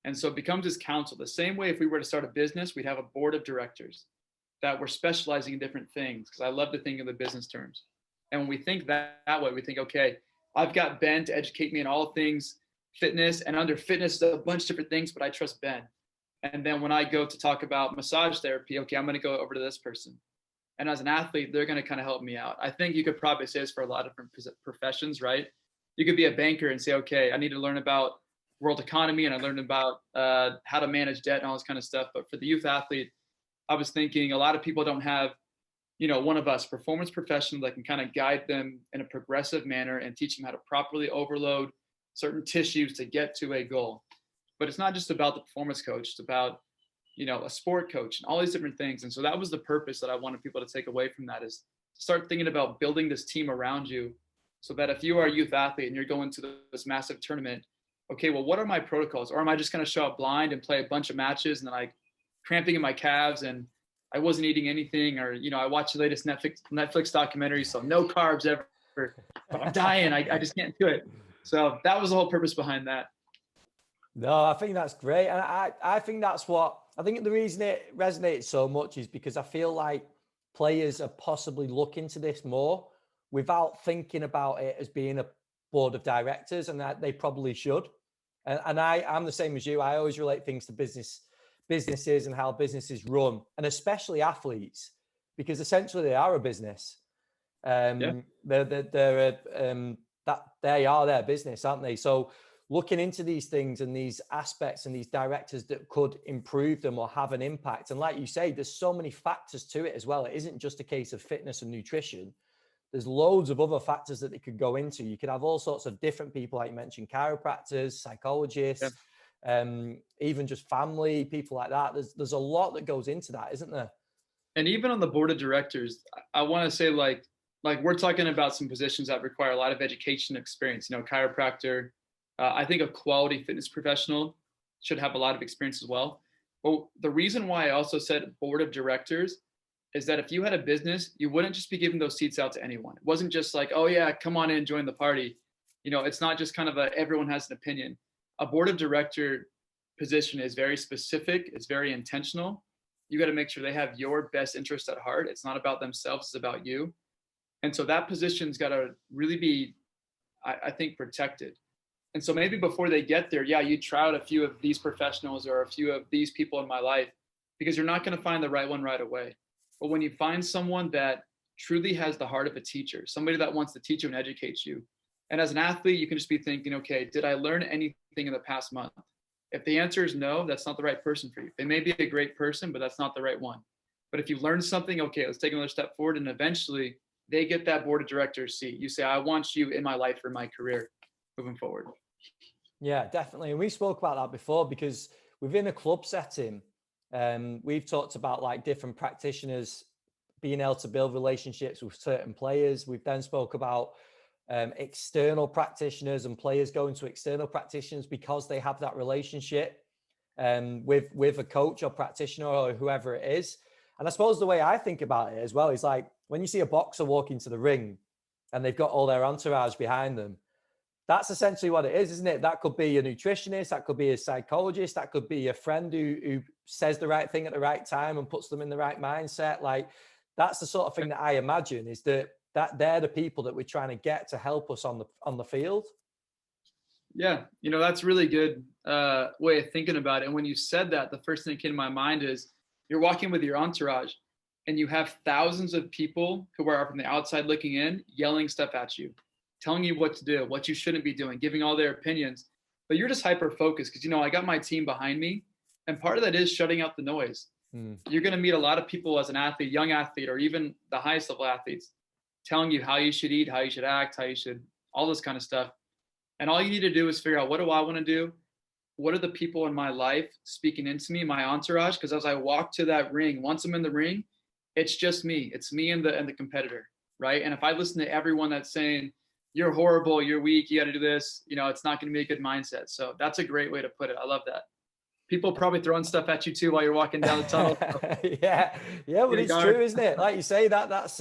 And so it becomes this council. The same way if we were to start a business, we'd have a board of directors that were specializing in different things, because I love to think in the business terms. And when we think that way, we think, okay, I've got Ben to educate me in all things fitness, and under fitness is a bunch of different things, but I trust Ben. And then when I go to talk about massage therapy, okay, I'm going to go over to this person. And as an athlete, they're going to kind of help me out. I think you could probably say this for a lot of different professions, right? You could be a banker and say, okay, I need to learn about world economy, and I learned about how to manage debt and all this kind of stuff. But for the youth athlete, I was thinking a lot of people don't have, one of us, performance professional, that can kind of guide them in a progressive manner and teach them how to properly overload certain tissues to get to a goal. But it's not just about the performance coach. It's about, a sport coach and all these different things. And so that was the purpose that I wanted people to take away from that, is to start thinking about building this team around you, so that if you are a youth athlete and you're going to this massive tournament, okay, well, what are my protocols? Or am I just going to show up blind and play a bunch of matches and then like cramping in my calves and I wasn't eating anything? Or, I watched the latest Netflix documentary, so no carbs ever, but I'm dying. I just can't do it. So that was the whole purpose behind that. No, I think that's great. And I think I think the reason it resonates so much is because I feel like players are possibly looking to this more without thinking about it as being a board of directors, and that they probably should. And I'm the same as you. I always relate things to business businesses and how businesses run, and especially athletes, because essentially they are a business. They're that they are their business, aren't they? So looking into these things and these aspects and these directors that could improve them or have an impact. And like you say, there's so many factors to it as well. It isn't just a case of fitness and nutrition. There's loads of other factors that they could go into. You could have all sorts of different people, like you mentioned, chiropractors, psychologists, even just family, people like that. There's a lot that goes into that, isn't there? And even on the board of directors, I want to say like we're talking about some positions that require a lot of education experience, you know, chiropractor. I think a quality fitness professional should have a lot of experience as well. Well, the reason why I also said board of directors is that if you had a business, you wouldn't just be giving those seats out to anyone. It wasn't just like, oh yeah, come on in, join the party. You know, it's not just kind of everyone has an opinion. A board of director position is very specific. It's very intentional. You got to make sure they have your best interest at heart. It's not about themselves, it's about you. And so that position's got to really be, I think, protected. And so maybe before they get there, yeah, you try out a few of these professionals or a few of these people in my life, because you're not going to find the right one right away. But when you find someone that truly has the heart of a teacher, somebody that wants to teach you and educate you, and as an athlete, you can just be thinking, okay, did I learn anything in the past month? If the answer is no, that's not the right person for you. They may be a great person, but that's not the right one. But if you've learned something, okay, let's take another step forward. And eventually they get that board of directors seat. You say, I want you in my life for my career moving forward. Yeah, definitely. And we spoke about that before, because within a club setting, we've talked about like different practitioners being able to build relationships with certain players. We've then spoke about external practitioners and players going to external practitioners because they have that relationship with a coach or practitioner or whoever it is. And I suppose the way I think about it as well is like when you see a boxer walk into the ring and they've got all their entourage behind them, that's essentially what it is, isn't it? That could be a nutritionist, that could be a psychologist, that could be a friend who says the right thing at the right time and puts them in the right mindset. Like that's the sort of thing that I imagine is that they're the people that we're trying to get to help us on the field. Yeah, you know, that's really good way of thinking about it. And when you said that, the first thing that came to my mind is you're walking with your entourage and you have thousands of people who are from the outside looking in, yelling stuff at you, telling you what to do, what you shouldn't be doing, giving all their opinions. But you're just hyper-focused because, you know, I got my team behind me. And part of that is shutting out the noise. You're going to meet a lot of people as an athlete, young athlete, or even the highest level athletes, telling you how you should eat, how you should act, how you should, all this kind of stuff. And all you need to do is figure out, what do I want to do? What are the people in my life speaking into me, my entourage? Because as I walk to that ring, once I'm in the ring, it's just me. It's me and the competitor, right? And if I listen to everyone that's saying, you're horrible, you're weak, you got to do this, you know, it's not going to be a good mindset. So that's a great way to put it. I love that. People probably throwing stuff at you too while you're walking down the tunnel. yeah, but it's true, isn't it? Like you say, that's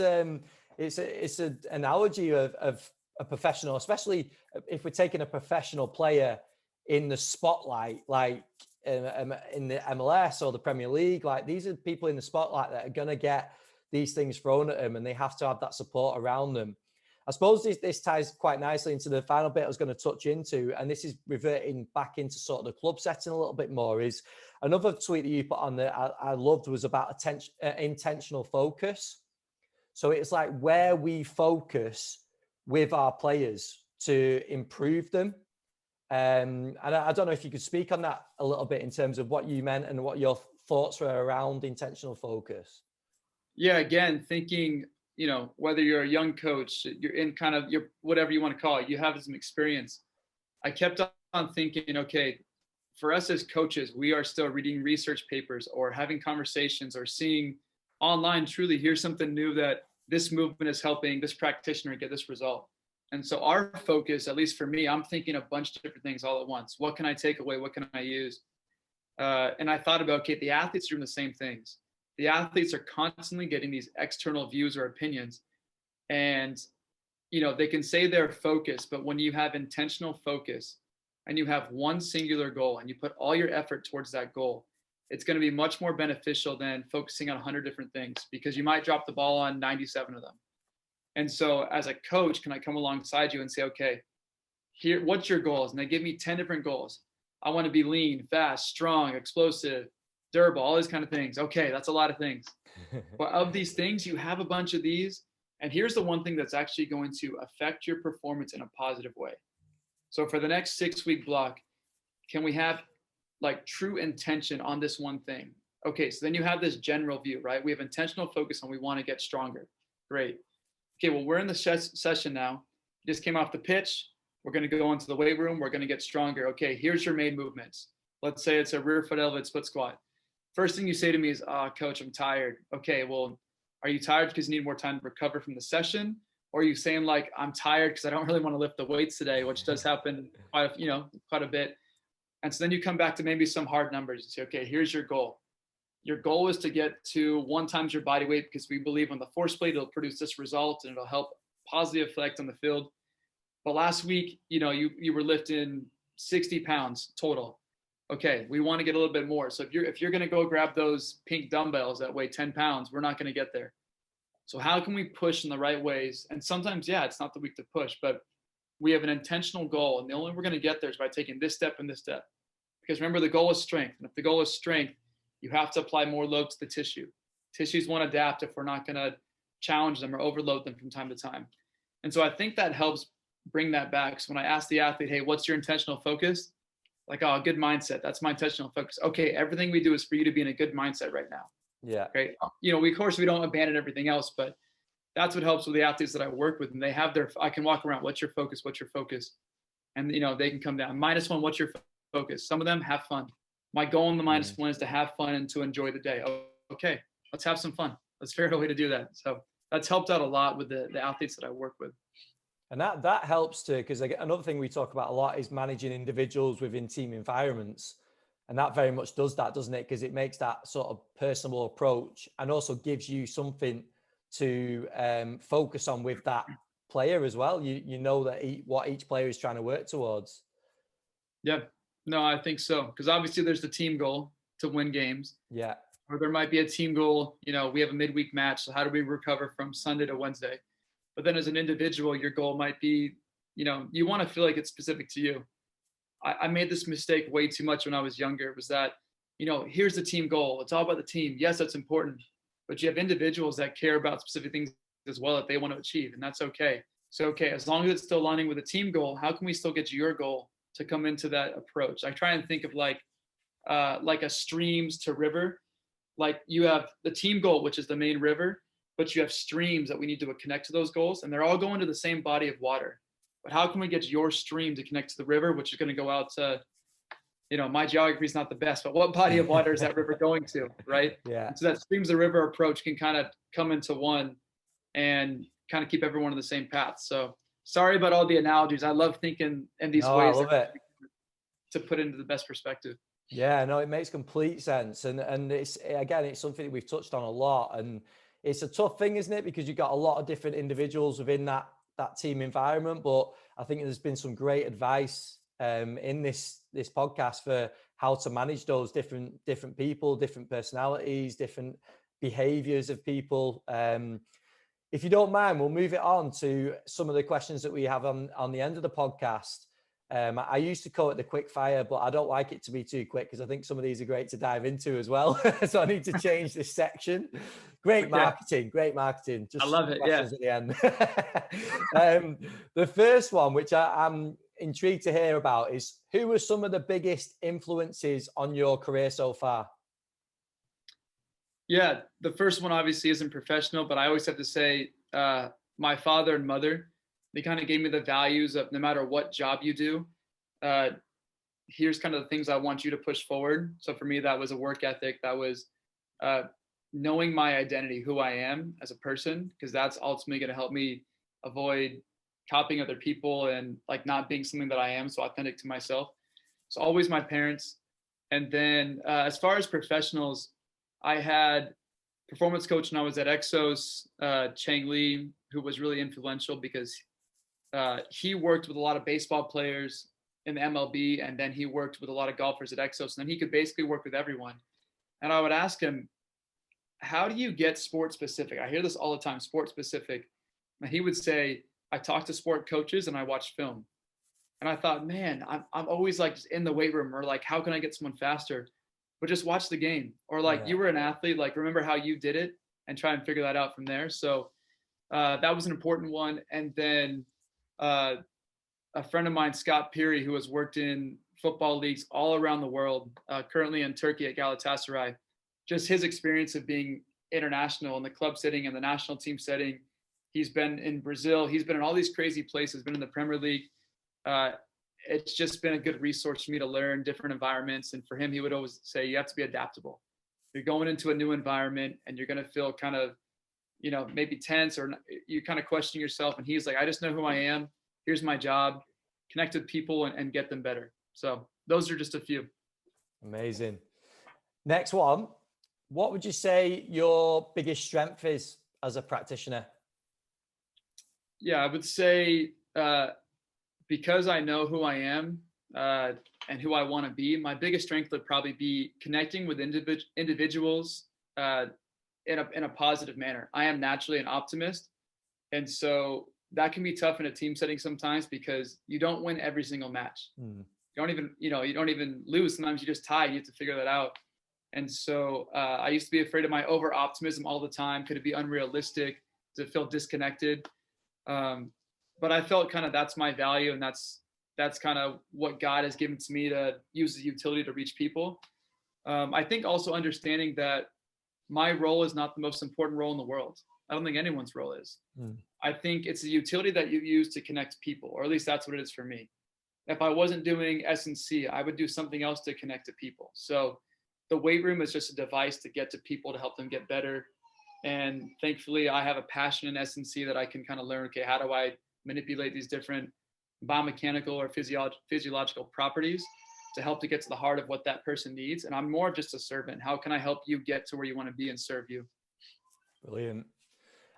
it's an analogy of a professional, especially if we're taking a professional player in the spotlight, like in the MLS or the Premier League. Like these are people in the spotlight that are going to get these things thrown at them, and they have to have that support around them. I suppose this ties quite nicely into the final bit I was going to touch into, and this is reverting back into sort of the club setting a little bit more, is another tweet that you put on that I loved was about intentional focus. So it's like where we focus with our players to improve them. And I don't know if you could speak on that a little bit in terms of what you meant and what your thoughts were around intentional focus. Yeah, again, thinking, you know, whether you're a young coach, you're in kind of your, whatever you want to call it, you have some experience. I kept on thinking, okay, for us as coaches, we are still reading research papers or having conversations or seeing online, truly here's something new that this movement is helping this practitioner get this result. And so our focus, at least for me, I'm thinking a bunch of different things all at once. What can I take away? What can I use? And I thought about, okay, the athletes are doing the same things. The athletes are constantly getting these external views or opinions. And, you know, they can say they're focused, but when you have intentional focus and you have one singular goal and you put all your effort towards that goal, it's going to be much more beneficial than focusing on 100 different things, because you might drop the ball on 97 of them. And so as a coach, can I come alongside you and say, okay, here, what's your goals? And they give me 10 different goals. I want to be lean, fast, strong, explosive, durable, all these kind of things. Okay, that's a lot of things. But of these things, you have a bunch of these. And here's the one thing that's actually going to affect your performance in a positive way. So for the next 6-week block, can we have like true intention on this one thing? Okay, so then you have this general view, right? We have intentional focus on we want to get stronger. Great. Okay, well, we're in the session now. You just came off the pitch. We're going to go into the weight room. We're going to get stronger. Okay, here's your main movements. Let's say it's a rear foot elevated split squat. First thing you say to me is, coach, I'm tired. Okay, well, are you tired because you need more time to recover from the session? Or are you saying like, I'm tired because I don't really want to lift the weights today, which does happen quite a bit. And so then you come back to maybe some hard numbers and say, okay, here's your goal. Your goal is to get to 1 times your body weight because we believe on the force plate, it'll produce this result and it'll help positive effect on the field. But last week, you were lifting 60 pounds total. Okay, we want to get a little bit more. So if you're going to go grab those pink dumbbells that weigh 10 pounds, we're not going to get there. So how can we push in the right ways? And sometimes, it's not the week to push, but we have an intentional goal. And the only way we're going to get there is by taking this step and this step. Because remember, the goal is strength. And if the goal is strength, you have to apply more load to the tissue. Tissues won't adapt if we're not going to challenge them or overload them from time to time. And so I think that helps bring that back. So when I ask the athlete, hey, what's your intentional focus? Like, oh, good mindset. That's my intentional focus. Okay, everything we do is for you to be in a good mindset right now. Yeah. Right. Of course, we don't abandon everything else, but that's what helps with the athletes that I work with. And they have I can walk around, what's your focus? What's your focus? And, they can come down. -1, what's your focus? Some of them have fun. My goal in the -1 is to have fun and to enjoy the day. Oh, okay, let's have some fun. Let's figure out a way to do that. So that's helped out a lot with the athletes that I work with. And that helps too, because another thing we talk about a lot is managing individuals within team environments. And that very much does that, doesn't it? Because it makes that sort of personal approach and also gives you something to focus on with that player as well. You know that what each player is trying to work towards. Yeah, no, I think so. Because obviously there's the team goal to win games. Yeah. Or there might be a team goal, we have a midweek match. So how do we recover from Sunday to Wednesday? But then as an individual, your goal might be, you want to feel like it's specific to you. I made this mistake way too much when I was younger. It was that, here's the team goal. It's all about the team. Yes, that's important. But you have individuals that care about specific things as well that they want to achieve. And that's okay. So, okay, as long as it's still aligning with a team goal, how can we still get to your goal to come into that approach? I try and think of like a streams to river. Like you have the team goal, which is the main river, but you have streams that we need to connect to those goals. And they're all going to the same body of water. But how can we get your stream to connect to the river, which is going to go out to, my geography is not the best, but what body of water is that river going to, right? Yeah. And so that streams to river approach can kind of come into one and kind of keep everyone on the same path. So sorry about all the analogies. I love thinking in these ways I love it. To put into the best perspective. Yeah, no, it makes complete sense. And it's something that we've touched on a lot. And it's a tough thing, isn't it? Because you've got a lot of different individuals within that team environment. But I think there's been some great advice in this podcast for how to manage those different people, different personalities, different behaviors of people. If you don't mind, we'll move it on to some of the questions that we have on the end of the podcast. I used to call it the quick fire, but I don't like it to be too quick because I think some of these are great to dive into as well. So I need to change this section. Great marketing. Just I love it. Yeah. At the end. The first one, which I'm intrigued to hear about, is who were some of the biggest influences on your career so far? Yeah, the first one obviously isn't professional, but I always have to say my father and mother. They kind of gave me the values of no matter what job you do, here's kind of the things I want you to push forward. So for me, that was a work ethic. That was knowing my identity, who I am as a person, because that's ultimately going to help me avoid copying other people and like not being something that I am, so authentic to myself. So always my parents. And then as far as professionals, I had performance coach when I was at Exos, Chang Lee, who was really influential because he worked with a lot of baseball players in the MLB, and then he worked with a lot of golfers at Exos, and then he could basically work with everyone. And I would ask him, how do you get sport specific? I hear this all the time, sport specific. And he would say, I talk to sport coaches and I watch film. And I thought, man, I'm always like just in the weight room or like, how can I get someone faster? but just watch the game. Or like you were an athlete, like remember how you did it and try and figure that out from there. So that was an important one. And then a friend of mine, Scott Peary, who has worked in football leagues all around the world, currently in Turkey at Galatasaray, just his experience of being international in the club setting and the national team setting. He's been in Brazil. He's been in all these crazy places, been in the Premier League. It's just been a good resource for me to learn different environments. And for him, he would always say, you have to be adaptable. You're going into a new environment and you're going to feel kind of, maybe tense, or you kind of question yourself. And he's like, I just know who I am. Here's my job, connect with people and get them better. So those are just a few. Amazing. Next one. What would you say your biggest strength is as a practitioner? Yeah, I would say because I know who I am and who I want to be, my biggest strength would probably be connecting with individuals in a positive manner. I am naturally an optimist. And so that can be tough in a team setting sometimes because you don't win every single match. You don't even lose. Sometimes you just tie. You have to figure that out. And so I used to be afraid of my over optimism all the time. Could it be unrealistic? Does it feel disconnected? But I felt kind of that's my value, and that's kind of what God has given to me to use as utility to reach people. I think also understanding that my role is not the most important role in the world. I don't think anyone's role is. I think it's a utility that you use to connect people, or at least that's what it is for me. If I wasn't doing S&C, I would do something else to connect to people. So the weight room is just a device to get to people to help them get better. And thankfully, I have a passion in S&C that I can kind of learn, okay, how do I manipulate these different biomechanical or physiological properties to help to get to the heart of what that person needs. And I'm more of just a servant. How can I help you get to where you want to be and serve you? Brilliant.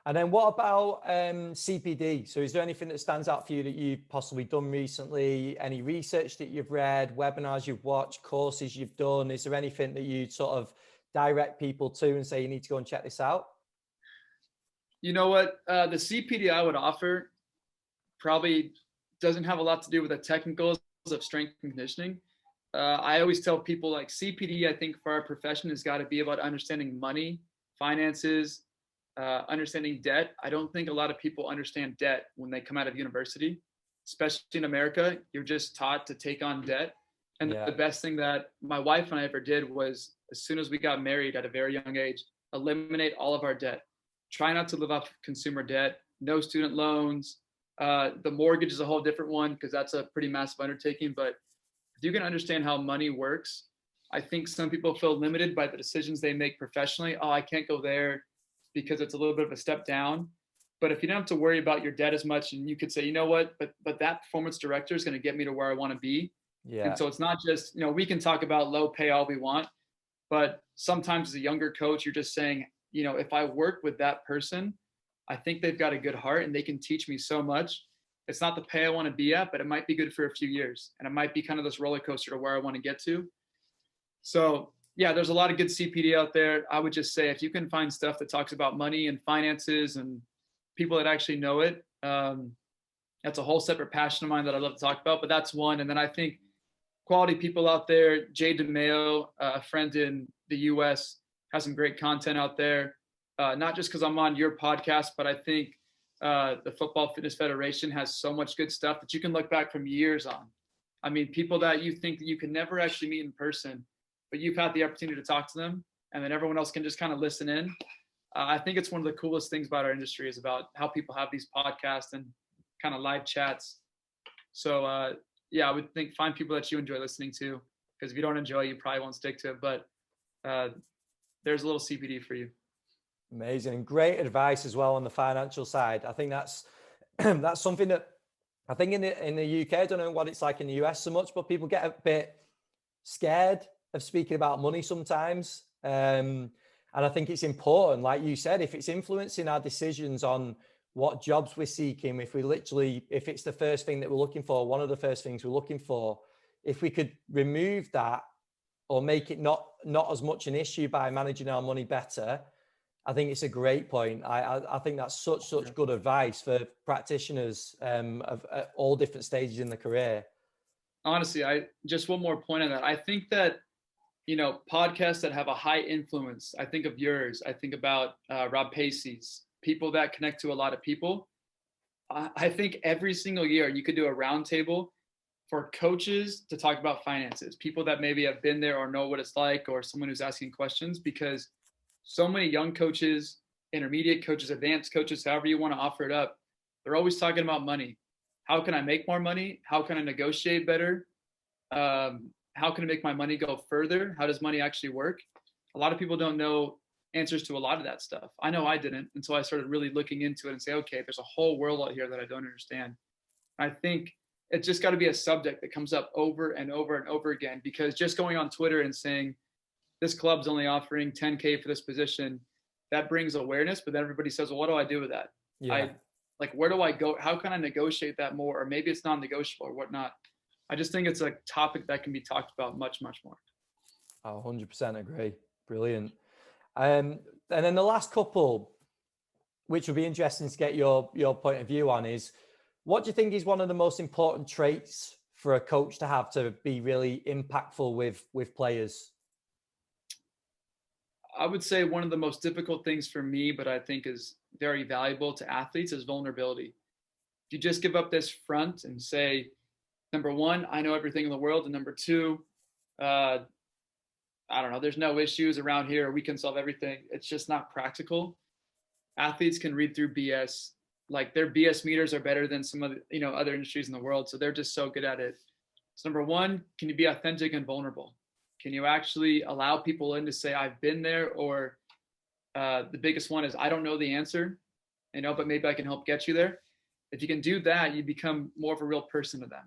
And then what about CPD? So is there anything that stands out for you that you've possibly done recently? Any research that you've read, webinars you've watched, courses you've done? Is there anything that you sort of direct people to and say, you need to go and check this out? You know what? The CPD I would offer probably doesn't have a lot to do with the technicals of strength and conditioning. I always tell people like CPD, I think for our profession has got to be about understanding money, finances, understanding debt. I don't think a lot of people understand debt when they come out of university, especially in America. You're just taught to take on debt. And the best thing that my wife and I ever did was, as soon as we got married at a very young age, eliminate all of our debt. Try not to live off consumer debt, no student loans. The mortgage is a whole different one because that's a pretty massive undertaking. But if you can understand how money works, I think some people feel limited by the decisions they make professionally. Oh, I can't go there because it's a little bit of a step down. But if you don't have to worry about your debt as much, and you could say, you know what, but that performance director is going to get me to where I want to be. Yeah. And so it's not just, we can talk about low pay all we want, but sometimes as a younger coach, you're just saying, if I work with that person, I think they've got a good heart and they can teach me so much. It's not the pay I want to be at, but it might be good for a few years. And it might be kind of this roller coaster to where I want to get to. So yeah, there's a lot of good CPD out there. I would just say, if you can find stuff that talks about money and finances and people that actually know it, that's a whole separate passion of mine that I love to talk about, but that's one. And then I think quality people out there, Jay DeMeo, a friend in the US, has some great content out there. Not just because I'm on your podcast, but I think the Football Fitness Federation has so much good stuff that you can look back from years on. I mean, people that you think that you can never actually meet in person, but you've had the opportunity to talk to them, and then everyone else can just kind of listen in. I think it's one of the coolest things about our industry is about how people have these podcasts and kind of live chats. So I would think find people that you enjoy listening to, because if you don't enjoy, you probably won't stick to it. But there's a little CPD for you. Amazing. Great advice as well on the financial side. I think that's that's something that I think in the UK, I don't know what it's like in the US so much, but people get a bit scared of speaking about money sometimes. And I think it's important, like you said, if it's influencing our decisions on what jobs we're seeking, if it's the first thing that we're looking for, one of the first things we're looking for, if we could remove that or make it not as much an issue by managing our money better, I think it's a great point. I think that's such good advice for practitioners of at all different stages in the career. Honestly, just one more point on that. I think that podcasts that have a high influence. I think of yours. I think about Rob Pacey's, people that connect to a lot of people. I think every single year you could do a roundtable for coaches to talk about finances, people that maybe have been there or know what it's like, or someone who's asking questions, because so many young coaches, intermediate coaches, advanced coaches, however you want to offer it up, they're always talking about money. How can I make more money? How can I negotiate better? How can I make my money go further? How does money actually work? A lot of people don't know answers to a lot of that stuff. I know I didn't until I started really looking into it and say, okay, there's a whole world out here that I don't understand. I think it's just got to be a subject that comes up over and over and over again, because just going on Twitter and saying this club's only offering 10K for this position, that brings awareness, but then everybody says, well, what do I do with that? Yeah. Where do I go? How can I negotiate that more? Or maybe it's non-negotiable or whatnot. I just think it's a topic that can be talked about much, much more. I 100% agree. Brilliant. And then the last couple, which will be interesting to get your point of view on, is what do you think is one of the most important traits for a coach to have to be really impactful with players? I would say one of the most difficult things for me, but I think is very valuable to athletes, is vulnerability. If you just give up this front and say, number one, I know everything in the world, and number two, I don't know, there's no issues around here, we can solve everything. It's just not practical. Athletes can read through BS. Like, their BS meters are better than some of the, other industries in the world. So they're just so good at it. So number one, can you be authentic and vulnerable? Can you actually allow people in to say, I've been there? Or the biggest one is, I don't know the answer, but maybe I can help get you there. If you can do that, you become more of a real person to them.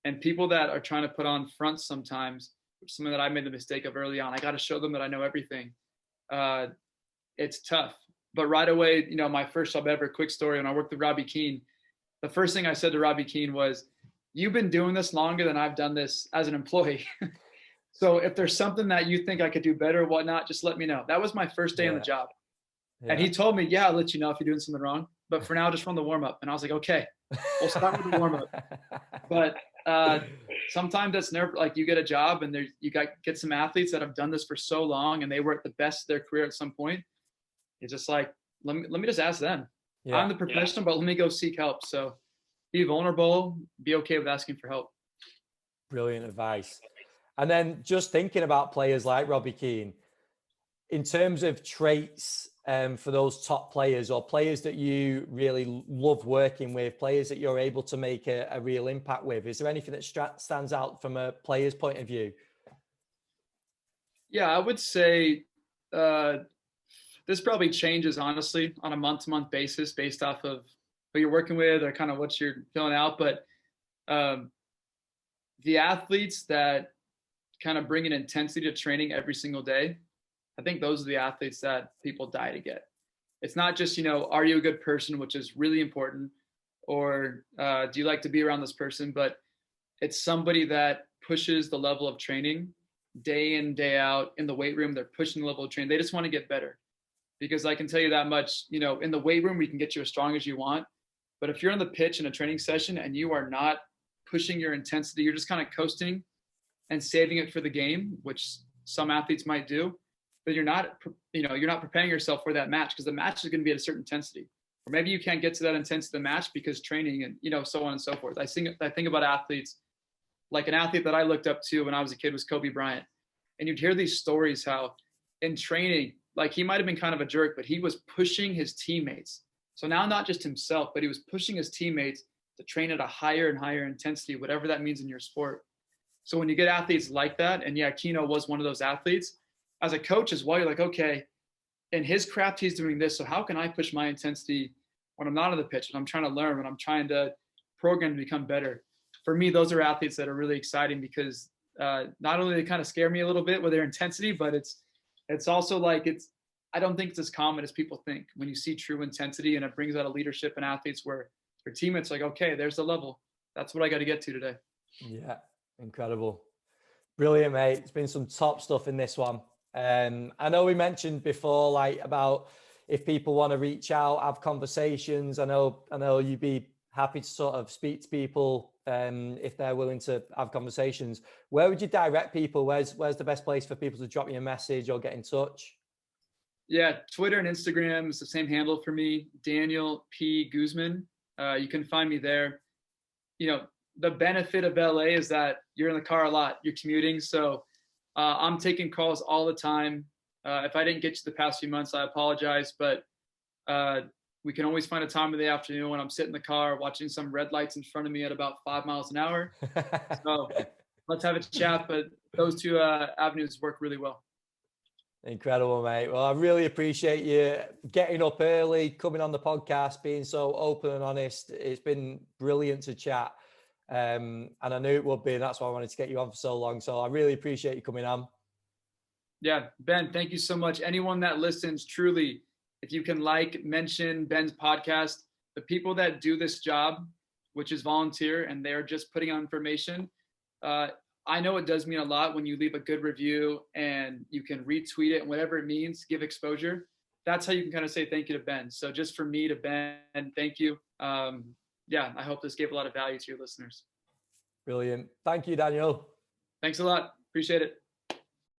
And people that are trying to put on fronts sometimes, something that I made the mistake of early on, I got to show them that I know everything. It's tough. But right away, my first job ever, quick story, when I worked with Robbie Keane, the first thing I said to Robbie Keane was, you've been doing this longer than I've done this as an employee. So if there's something that you think I could do better or whatnot, just let me know. That was my first day on the job. Yeah. And he told me, I'll let you know if you're doing something wrong. But for now, just run the warm-up. And I was like, okay, we'll start with the warm-up. But sometimes that's never, like, you get a job and you get some athletes that have done this for so long and they were at the best of their career at some point. It's just like, let me just ask them. Yeah. I'm the professional, but let me go seek help. So be vulnerable, be okay with asking for help. Brilliant advice. And then just thinking about players like Robbie Keane, in terms of traits for those top players, or players that you really love working with, players that you're able to make a real impact with, is there anything that stands out from a player's point of view? Yeah, I would say this probably changes, honestly, on a month-to-month basis based off of who you're working with or kind of what you're filling out. But the athletes that kind of bring an intensity to training every single day, I think those are the athletes that people die to get. It's not just, are you a good person, which is really important, or do you like to be around this person? But it's somebody that pushes the level of training day in, day out. In the weight room, they're pushing the level of training. They just want to get better. Because I can tell you that much, in the weight room, we can get you as strong as you want. But if you're on the pitch in a training session and you are not pushing your intensity, you're just kind of coasting and saving it for the game, which some athletes might do, but you're not preparing yourself for that match, because the match is going to be at a certain intensity. Or maybe you can't get to that intensity of the match because training and, so on and so forth. I think about athletes, like an athlete that I looked up to when I was a kid was Kobe Bryant. And you'd hear these stories how in training, like, he might've been kind of a jerk, but he was pushing his teammates. So now not just himself, but he was pushing his teammates to train at a higher and higher intensity, whatever that means in your sport. So when you get athletes like that, and Keno was one of those athletes, as a coach as well, you're like, okay, in his craft, he's doing this. So how can I push my intensity when I'm not on the pitch and I'm trying to learn, when I'm trying to program to become better? For me, those are athletes that are really exciting, because not only they kind of scare me a little bit with their intensity, but it's also like, I don't think it's as common as people think when you see true intensity, and it brings out a leadership in athletes where your teammates like, okay, there's the level. That's what I got to get to today. Yeah. Incredible. Brilliant, mate. It's been some top stuff in this one. I know we mentioned before, about if people want to reach out, have conversations. I know you'd be happy to sort of speak to people if they're willing to have conversations. Where would you direct people? Where's the best place for people to drop you a message or get in touch? Yeah, Twitter and Instagram is the same handle for me, Daniel P. Guzman. You can find me there. You know, the benefit of LA is that you're in the car a lot, you're commuting. So I'm taking calls all the time. If I didn't get you the past few months, I apologize, but we can always find a time of the afternoon when I'm sitting in the car watching some red lights in front of me at about 5 miles an hour. So let's have a chat, but those two avenues work really well. Incredible, mate. Well, I really appreciate you getting up early, coming on the podcast, being so open and honest. It's been brilliant to chat. And I knew it would be, and that's why I wanted to get you on for so long. So I really appreciate you coming on. Yeah, Ben, thank you so much. Anyone that listens, truly, if you can mention Ben's podcast, the people that do this job, which is volunteer, and they're just putting on information, I know it does mean a lot when you leave a good review and you can retweet it and whatever it means, give exposure. That's how you can kind of say thank you to Ben. So just for me to Ben, thank you. Yeah, I hope this gave a lot of value to your listeners. Brilliant. Thank you, Daniel. Thanks a lot. Appreciate it.